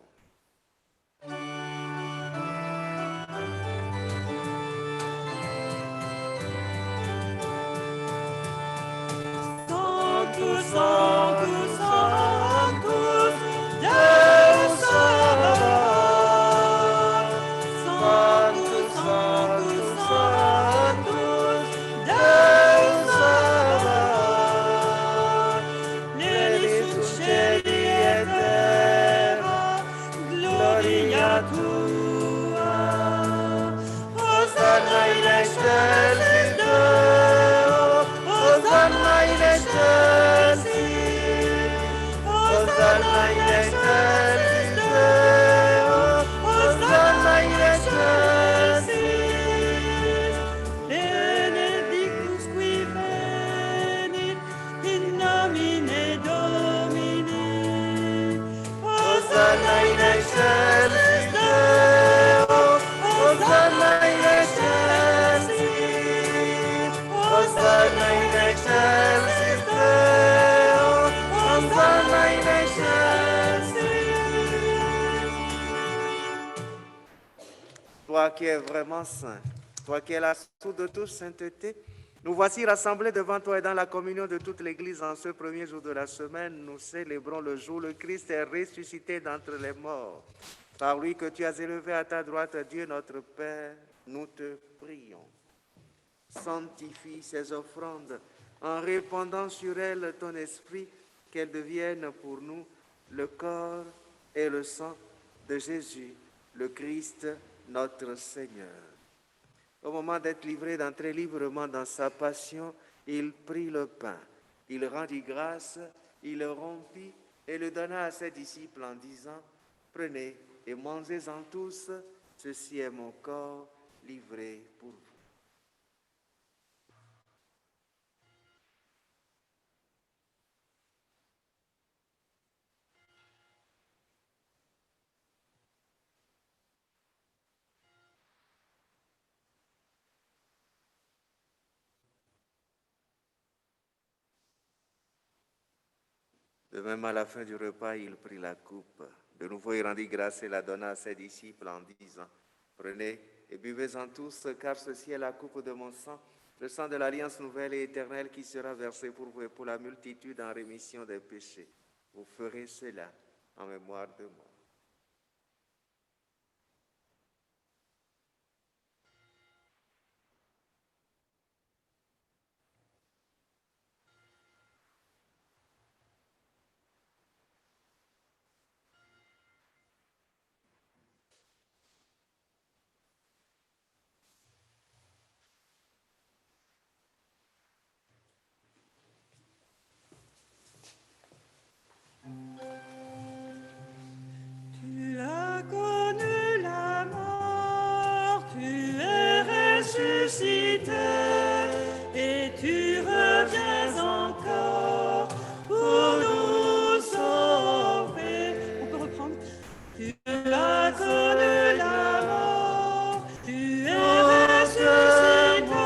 Sanctus, Sanctus, Sanctus, Deus Sabaoth. Sanctus, Sanctus, Sanctus, Deus Sabaoth. Benedictum Celi et terra, gloria tua. Hosanna in excelsis Deo, Hosanna in excelsis, Hosanna in excelsis Deo, Hosanna in excelsis. Benedictus qui venit in nomine Domini, Hosanna in excelsis Deo, Hosanna in excelsis, Hosanna in excelsis Deo, Hosanna in excelsis. Toi qui es vraiment saint, toi qui es la source de toute sainteté, nous voici rassemblés devant toi et dans la communion de toute l'Église en ce premier jour de la semaine. Nous célébrons le jour où le Christ est ressuscité d'entre les morts. Par lui que tu as élevé à ta droite, Dieu notre Père, nous te prions. Sanctifie ces offrandes en répandant sur elles ton esprit, qu'elles deviennent pour nous le corps et le sang de Jésus, le Christ, notre Seigneur. Au moment d'être livré, d'entrer librement dans sa passion, il prit le pain, il rendit grâce, il le rompit et le donna à ses disciples en disant, « Prenez et mangez-en tous, ceci est mon corps livré pour vous. » De même, à la fin du repas, il prit la coupe. De nouveau, il rendit grâce et la donna à ses disciples en disant, « Prenez et buvez-en tous, car ceci est la coupe de mon sang, le sang de l'alliance nouvelle et éternelle qui sera versé pour vous et pour la multitude en rémission des péchés. Vous ferez cela en mémoire de moi. » Tu as connu la mort, tu es ressuscité et tu reviens encore pour nous sauver. On peut reprendre. Tu as connu la mort, tu es ressuscité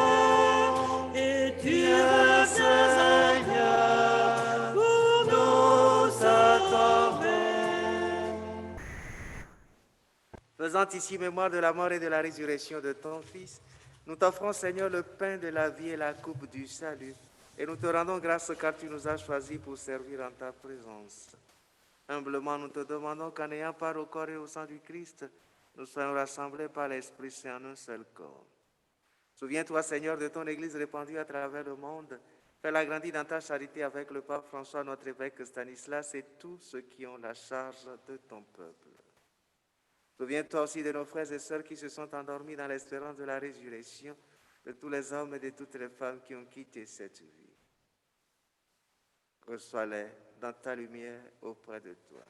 et tu reviens encore Faisant ici mémoire de la mort et de la résurrection de ton Fils, nous t'offrons, Seigneur, le pain de la vie et la coupe du salut. Et nous te rendons grâce car tu nous as choisis pour servir en ta présence. Humblement, nous te demandons qu'en ayant part au corps et au sang du Christ, nous soyons rassemblés par l'Esprit Saint en un seul corps. Souviens-toi, Seigneur, de ton Église répandue à travers le monde. Fais-la grandir dans ta charité avec le pape François, notre évêque Stanislas et tous ceux qui ont la charge de ton peuple. Souviens-toi aussi de nos frères et sœurs qui se sont endormis dans l'espérance de la résurrection, de tous les hommes et de toutes les femmes qui ont quitté cette vie. Reçois-les dans ta lumière auprès de toi.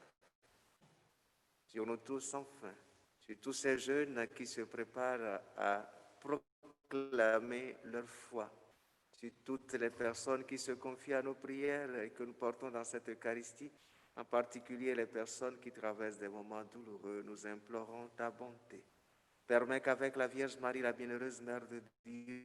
Sur nous tous, enfin, sur tous ces jeunes qui se préparent à proclamer leur foi, sur toutes les personnes qui se confient à nos prières et que nous portons dans cette Eucharistie, en particulier les personnes qui traversent des moments douloureux, nous implorons ta bonté. Permets qu'avec la Vierge Marie, la bienheureuse Mère de Dieu,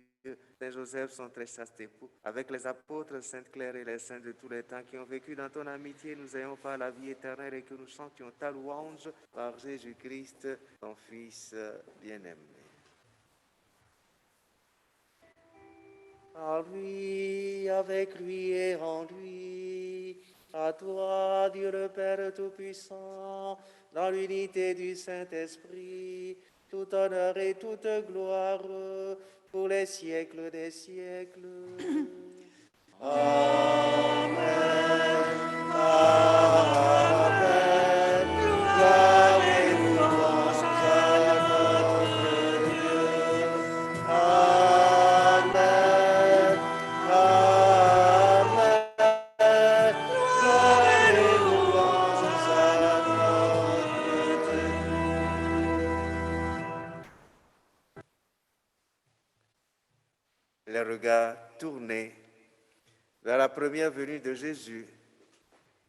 Saint Joseph, son très chaste époux, avec les apôtres, Sainte Claire et les saints de tous les temps qui ont vécu dans ton amitié, nous ayons pas la vie éternelle et que nous chantions ta louange par Jésus-Christ, ton Fils bien-aimé. En lui, avec lui et en lui, à toi, Dieu le Père Tout-Puissant, dans l'unité du Saint-Esprit, tout honneur et toute gloire pour les siècles des siècles. Amen. Amen. Gloire et louange à notre Dieu. Amen. Amen. Gloire et louange à notre Dieu. Les regards tournés vers la première venue de Jésus,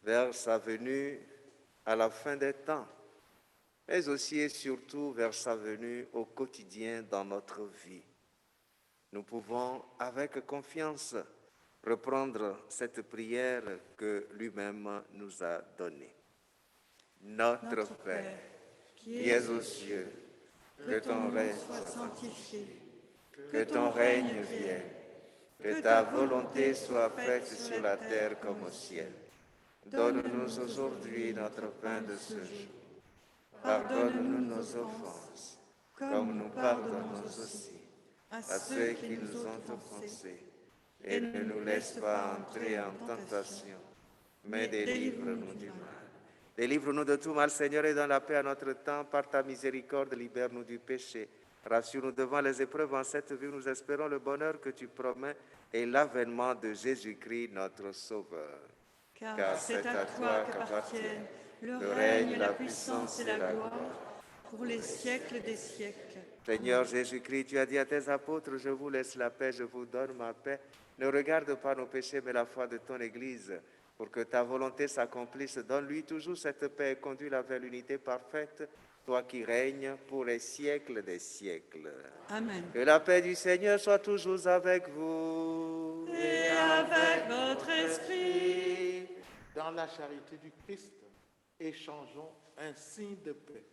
vers sa venue à la fin des temps, mais aussi et surtout vers sa venue au quotidien dans notre vie. Nous pouvons avec confiance reprendre cette prière que lui-même nous a donnée. Notre Père, qui es aux cieux, que ton règne soit sanctifié, que ton règne vienne, que ta volonté soit faite sur la terre comme au ciel. Donne-nous aujourd'hui notre pain de ce jour. Pardonne-nous nos offenses, comme nous pardonnons aussi à ceux qui nous ont offensés. Et ne nous laisse pas entrer en tentation, mais délivre-nous du mal. Délivre-nous de tout mal, Seigneur, et donne la paix à notre temps. Par ta miséricorde, libère-nous du péché. Rassure-nous devant les épreuves en cette vie. Nous espérons le bonheur que tu promets et l'avènement de Jésus-Christ, notre Sauveur. Car c'est à toi qu'appartiennent le règne, la puissance et la gloire pour les siècles des siècles. Seigneur Jésus-Christ, tu as dit à tes apôtres, je vous laisse la paix, je vous donne ma paix. Ne regarde pas nos péchés, mais la foi de ton Église. Pour que ta volonté s'accomplisse, donne-lui toujours cette paix et conduis-la vers l'unité parfaite, toi qui règnes pour les siècles des siècles. Amen. Que la paix du Seigneur soit toujours avec vous. Et avec votre esprit. Dans la charité du Christ, échangeons un signe de paix.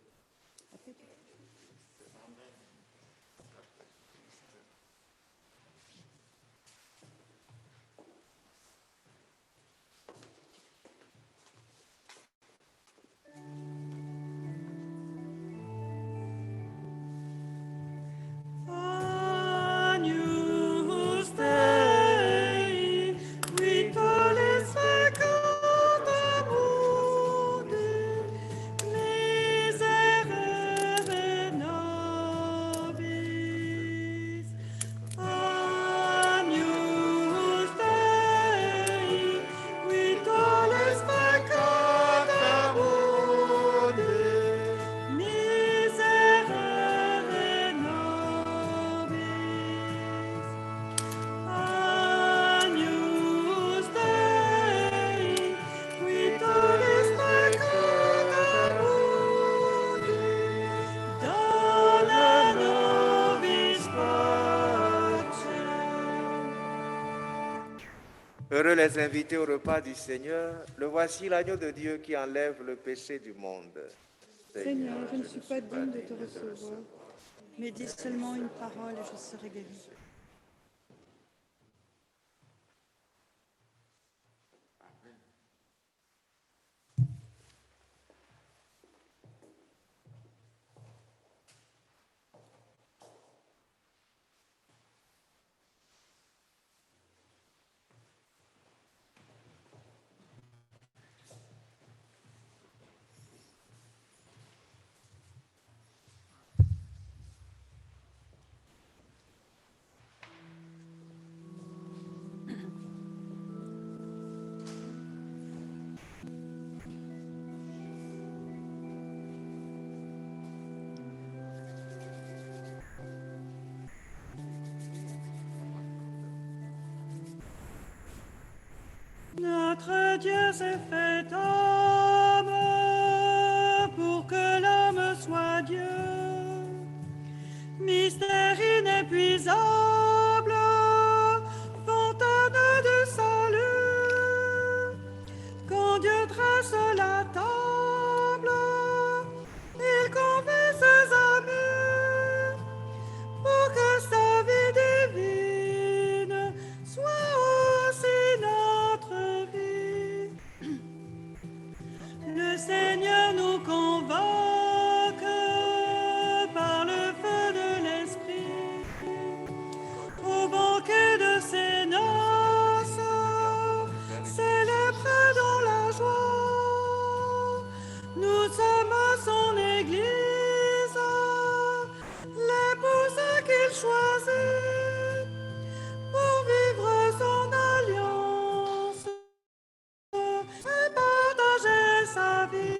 Agnus Dei, qui tollis peccatum mundi, miserere nobis. Agnus Dei, qui tollis peccatum mundi, miserere nobis. Agnus Dei, qui tollis peccatum mundi, dona nobis pacem. Heureux les invités au repas du Seigneur. Le voici l'agneau de Dieu qui enlève le péché du monde. Seigneur, je ne suis pas digne de te recevoir, mais dis seulement une parole et je serai guéri. Notre Dieu s'est fait homme pour que l'homme soit Dieu. Mystère inépuisable, fontaine de salut. Quand Dieu dresse la table, il convie ses amis pour que sa vie divine soit aussi notre vie. Le Seigneur nous convoque par le feu de l'Esprit au banquet de ses noces, célèbre dans la joie. Nous sommes son Église, l'épouse qu'il choisit pour vivre son alliance et partager sa vie.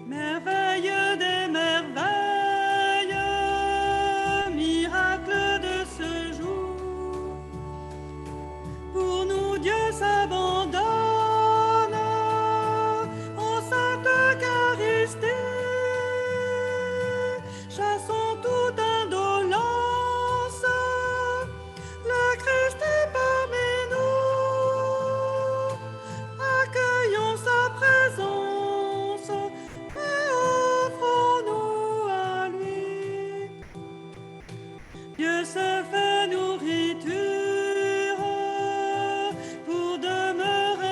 Merveille des merveilles, miracle de ce jour. Pour nous, Dieu s'abandonne en sainte Eucharistie. Chassons toute indolence, le Christ est parmi nous. Accueillons sa présence et offrons-nous à lui. Dieu se fait nourriture pour demeurer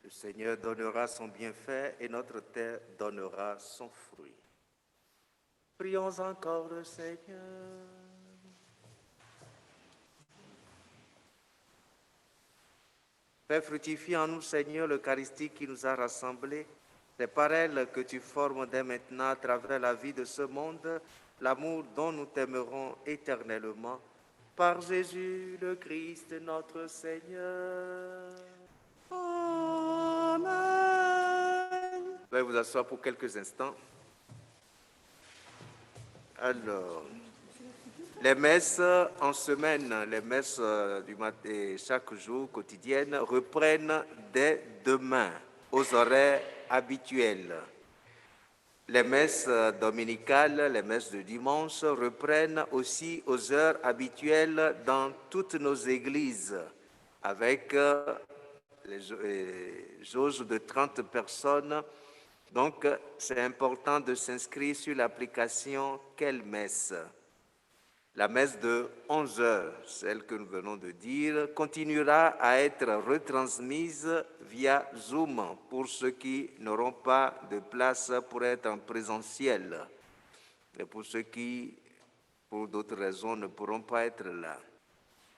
Le Seigneur donnera son bienfait et notre terre donnera son fruit. Prions encore le Seigneur. Fais fructifier en nous, Seigneur, l'Eucharistie qui nous a rassemblés. C'est par elle que tu formes dès maintenant, à travers la vie de ce monde, l'amour dont nous t'aimerons éternellement. Par Jésus le Christ, notre Seigneur. Amen. Veuillez vous asseoir pour quelques instants. Alors, les messes en semaine, les messes du matin, chaque jour, quotidiennes, reprennent dès demain aux horaires habituels. Les messes dominicales, les messes de dimanche reprennent aussi aux heures habituelles dans toutes nos églises, avec les jauges de 30 personnes. Donc, c'est important de s'inscrire sur l'application « Quelle messe ?» La messe de 11 heures, celle que nous venons de dire, continuera à être retransmise via Zoom pour ceux qui n'auront pas de place pour être en présentiel et pour ceux qui, pour d'autres raisons, ne pourront pas être là.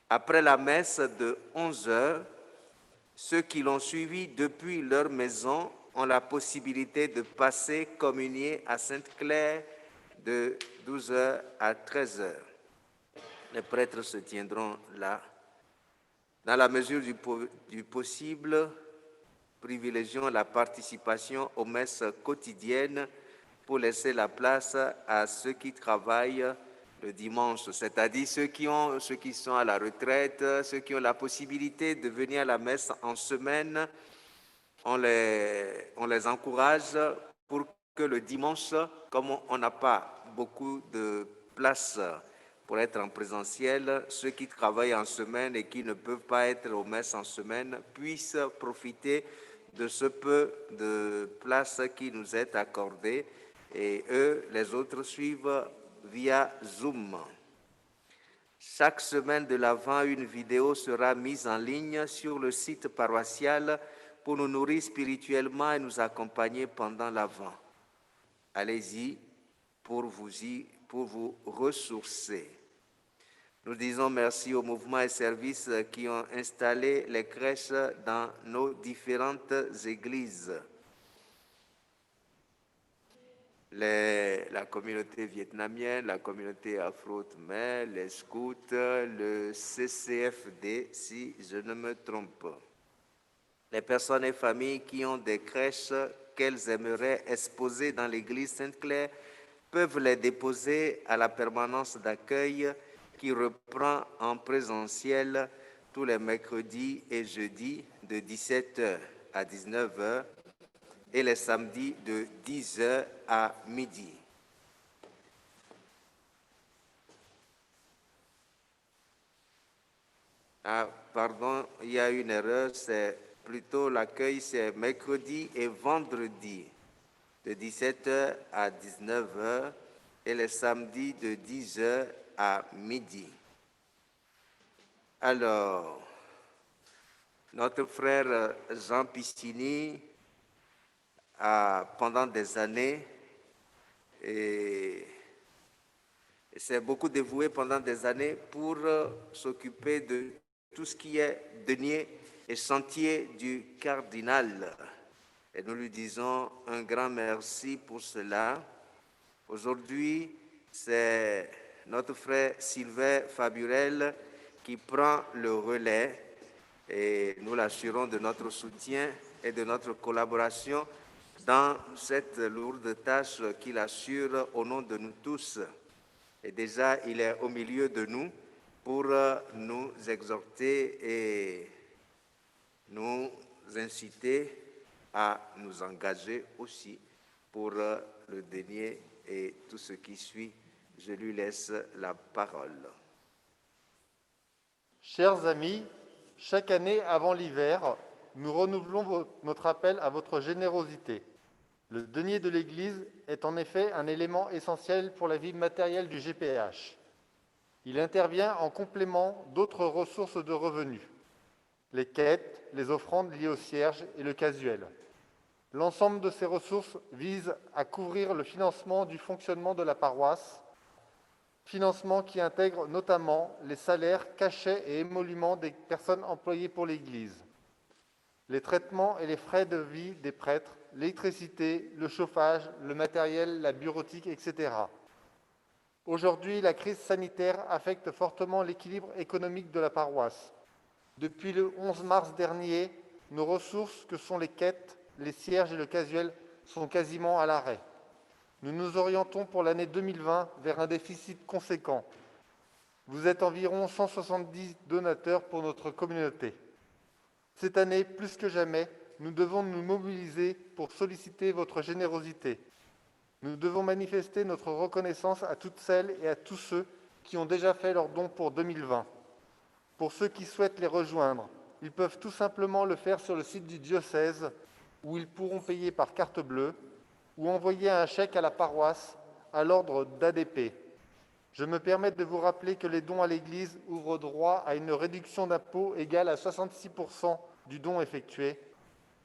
Après la messe de 11 heures, ceux qui l'ont suivi depuis leur maison ont la possibilité de passer communier à Sainte-Claire de 12 heures à 13 heures. Les prêtres se tiendront là. Dans la mesure du possible, privilégions la participation aux messes quotidiennes pour laisser la place à ceux qui travaillent le dimanche, c'est-à-dire ceux qui sont à la retraite, ceux qui ont la possibilité de venir à la messe en semaine. On les encourage pour que le dimanche, comme on n'a pas beaucoup de place pour être en présentiel, ceux qui travaillent en semaine et qui ne peuvent pas être aux messes en semaine puissent profiter de ce peu de place qui nous est accordé et eux, les autres, suivent via Zoom. Chaque semaine de l'Avent, une vidéo sera mise en ligne sur le site paroissial pour nous nourrir spirituellement et nous accompagner pendant l'Avent. Allez-y pour vous ressourcer. Nous disons merci aux mouvements et services qui ont installé les crèches dans nos différentes églises. La communauté vietnamienne, la communauté afro-khmer, les scouts, le CCFD, si je ne me trompe pas. Les personnes et familles qui ont des crèches qu'elles aimeraient exposer dans l'église Sainte-Claire peuvent les déposer à la permanence d'accueil qui reprend en présentiel tous les mercredis et jeudis de 17h à 19h et les samedis de 10h à midi. Ah, pardon, il y a une erreur, c'est plutôt l'accueil, c'est mercredi et vendredi de 17h à 19h et les samedis de 10h à midi. Alors, notre frère Jean Piscini pendant des années et s'est beaucoup dévoué pendant des années pour s'occuper de tout ce qui est denier et sentier du cardinal. et nous lui disons un grand merci pour cela. Aujourd'hui, c'est notre frère Sylvain Faburel qui prend le relais et nous l'assurons de notre soutien et de notre collaboration dans cette lourde tâche qu'il assure au nom de nous tous. Et déjà, il est au milieu de nous pour nous exhorter et nous inciter à nous engager aussi pour le denier et tout ce qui suit. Je lui laisse la parole. Chers amis, chaque année avant l'hiver, nous renouvelons notre appel à votre générosité. Le denier de l'Église est en effet un élément essentiel pour la vie matérielle du GPH. Il intervient en complément d'autres ressources de revenus, les quêtes, les offrandes liées au cierge et le casuel. L'ensemble de ces ressources vise à couvrir le financement du fonctionnement de la paroisse, financement qui intègre notamment les salaires, cachets et émoluments des personnes employées pour l'Église, les traitements et les frais de vie des prêtres, l'électricité, le chauffage, le matériel, la bureautique, etc. Aujourd'hui, la crise sanitaire affecte fortement l'équilibre économique de la paroisse. Depuis le 11 mars dernier, nos ressources, que sont les quêtes, les cierges et le casuel, sont quasiment à l'arrêt. Nous nous orientons pour l'année 2020 vers un déficit conséquent. Vous êtes environ 170 donateurs pour notre communauté. Cette année, plus que jamais, nous devons nous mobiliser pour solliciter votre générosité. Nous devons manifester notre reconnaissance à toutes celles et à tous ceux qui ont déjà fait leurs dons pour 2020. Pour ceux qui souhaitent les rejoindre, ils peuvent tout simplement le faire sur le site du diocèse, où ils pourront payer par carte bleue ou envoyer un chèque à la paroisse à l'ordre d'ADP. Je me permets de vous rappeler que les dons à l'Église ouvrent droit à une réduction d'impôt égale à 66% du don effectué.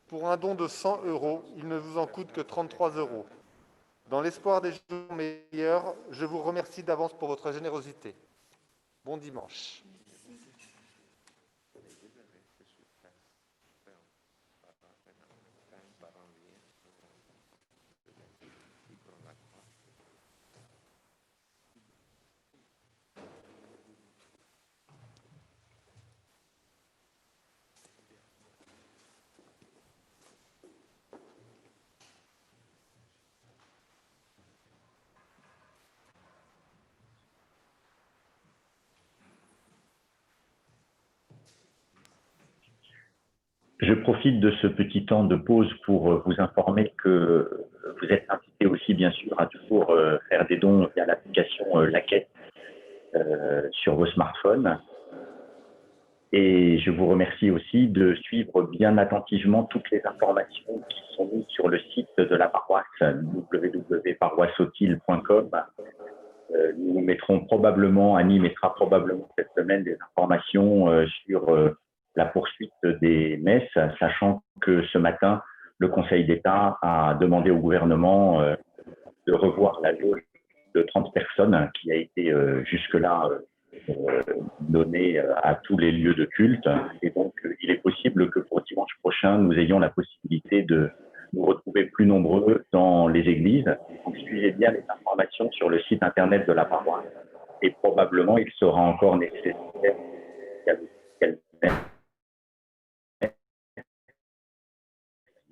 Pour un don de 100 €, il ne vous en coûte que 33 €. Dans l'espoir des jours meilleurs, je vous remercie d'avance pour votre générosité. Bon dimanche. Je profite de ce petit temps de pause pour vous informer que vous êtes invités aussi, bien sûr, à toujours faire des dons via l'application La Quête sur vos smartphones. Et je vous remercie aussi de suivre bien attentivement toutes les informations qui sont mises sur le site de la paroisse www.paroisseautile.com. Nous mettrons probablement, Annie mettra probablement cette semaine des informations sur la poursuite des messes, sachant que ce matin, le Conseil d'État a demandé au gouvernement de revoir la jauge de 30 personnes qui a été jusque-là donnée à tous les lieux de culte. Et donc, il est possible que pour dimanche prochain, nous ayons la possibilité de nous retrouver plus nombreux dans les églises. Donc, suivez bien les informations sur le site internet de la paroisse. Et probablement, il sera encore nécessaire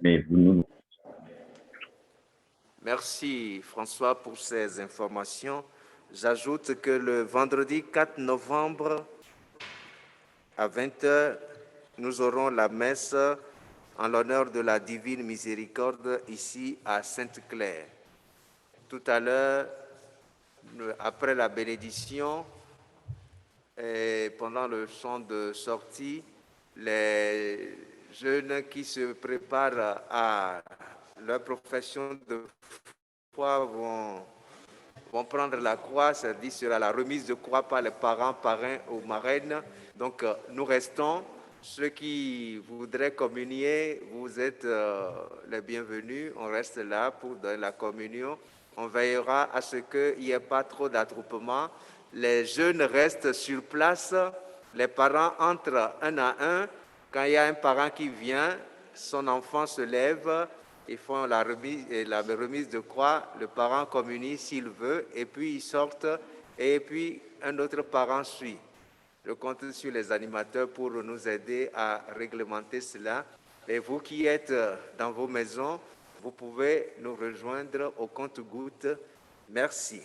mais vous nous... Merci François pour ces informations. J'ajoute que le vendredi 4 novembre à 20h, nous aurons la messe en l'honneur de la Divine Miséricorde ici à Sainte-Claire. Tout à l'heure, après la bénédiction et pendant le chant de sortie, les jeunes qui se préparent à leur profession de foi vont prendre la croix, c'est-à-dire sera la remise de croix par les parents, parrains ou marraines. Donc nous restons. Ceux qui voudraient communier, vous êtes les bienvenus. On reste là pour donner la communion. On veillera à ce qu'il n'y ait pas trop d'attroupement. Les jeunes restent sur place. Les parents entrent un à un. Quand il y a un parent qui vient, son enfant se lève ils font la remise de croix, le parent communie s'il veut, et puis ils sortent, et puis un autre parent suit. Je compte sur les animateurs pour nous aider à réglementer cela. Et vous qui êtes dans vos maisons, vous pouvez nous rejoindre au compte-gouttes. Merci.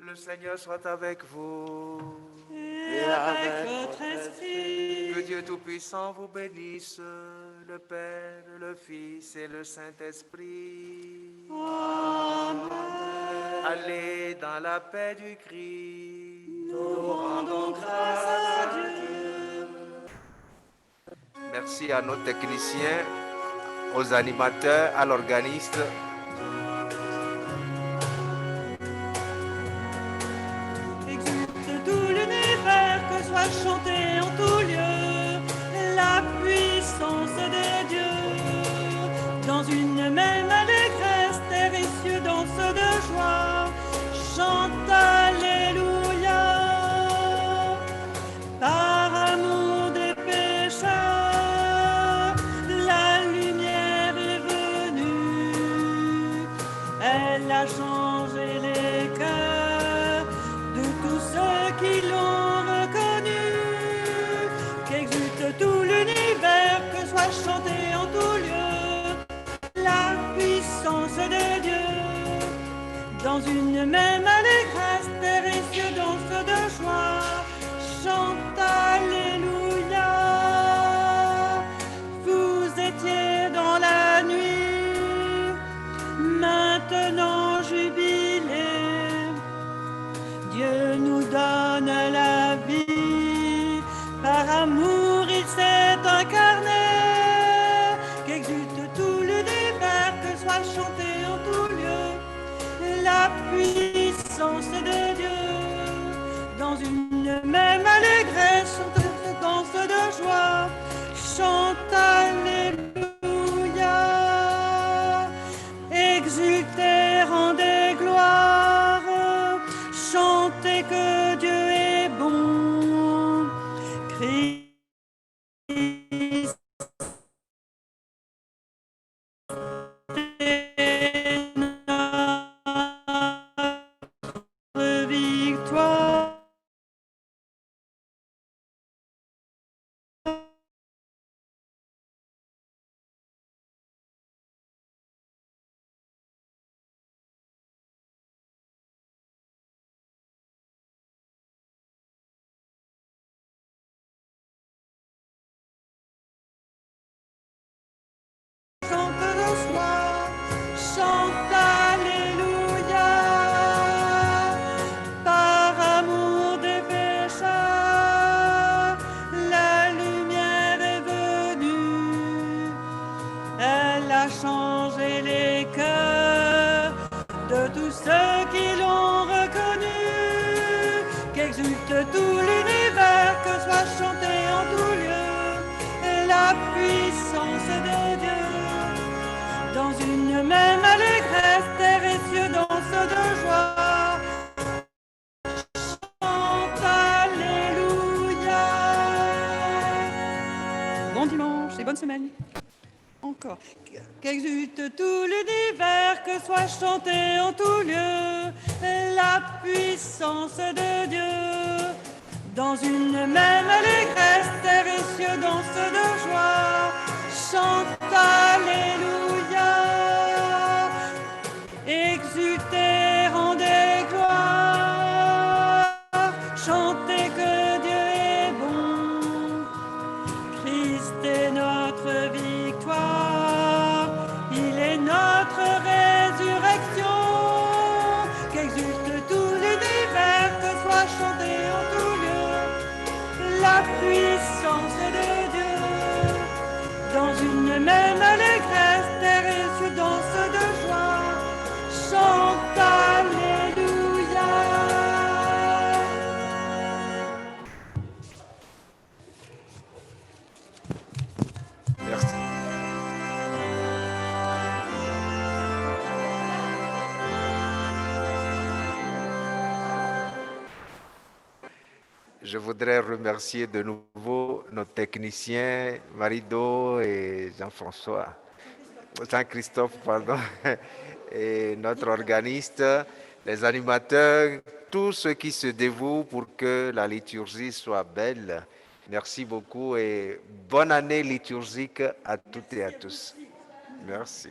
Le Seigneur soit avec vous. Et avec votre esprit. Que Dieu Tout-Puissant vous bénisse, le Père, le Fils et le Saint-Esprit. Amen. Allez dans la paix du Christ. Nous rendons grâce à Dieu. Merci à nos techniciens, aux animateurs, à l'organiste. Chanter en tout lieu la puissance de Dieu. Dans une même allégresse, terre et cieux dansent de joie. Chante Alléluia. Par amour des pécheurs, la lumière est venue. Elle a changé les cœurs de tous ceux qui l'ont. Tout l'univers, que soit chanté en tout lieu la puissance de Dieu. Dans une même allégresse, terre et cieux dansent de joie. Chante Alléluia. Vous étiez dans la nuit, maintenant jubilez. Dieu nous donne la vie par amour. Il s'est incarné, qu'exulte tout l'univers, que soit chanté en tout lieu la puissance de Dieu. Dans une même allégresse, chante, danse de joie, chante Alléluia. Exultez, rendez gloire, chantez que Dieu est bon. Christ victoire. Chante Alléluia. Par amour des pécheurs, la lumière est venue. Elle a changé les cœurs de tous ceux qui l'ont reconnu. Qu'exulte tout l'univers, que soit chanté en tout lieu la puissance de Dieu. Dans une même allégresse, terre et cieux dansent de joie. Chante Alléluia. Bon dimanche et bonne semaine. Encore. Qu'exulte tout l'univers, que soit chanté en tout lieu la puissance de Dieu. Dans une même allégresse, terre et cieux dansent de joie. Chante Alléluia. Exultez, rendez gloire. puissance de Dieu. Dans une même allégresse, terre et cieux dansent de joie. Chante Alléluia. Merci. Je voudrais remercier de nouveau nos techniciens, Marido et Jean-Christophe, pardon, et notre organiste, les animateurs, tous ceux qui se dévouent pour que la liturgie soit belle. Merci beaucoup et bonne année liturgique à toutes et à tous. Merci.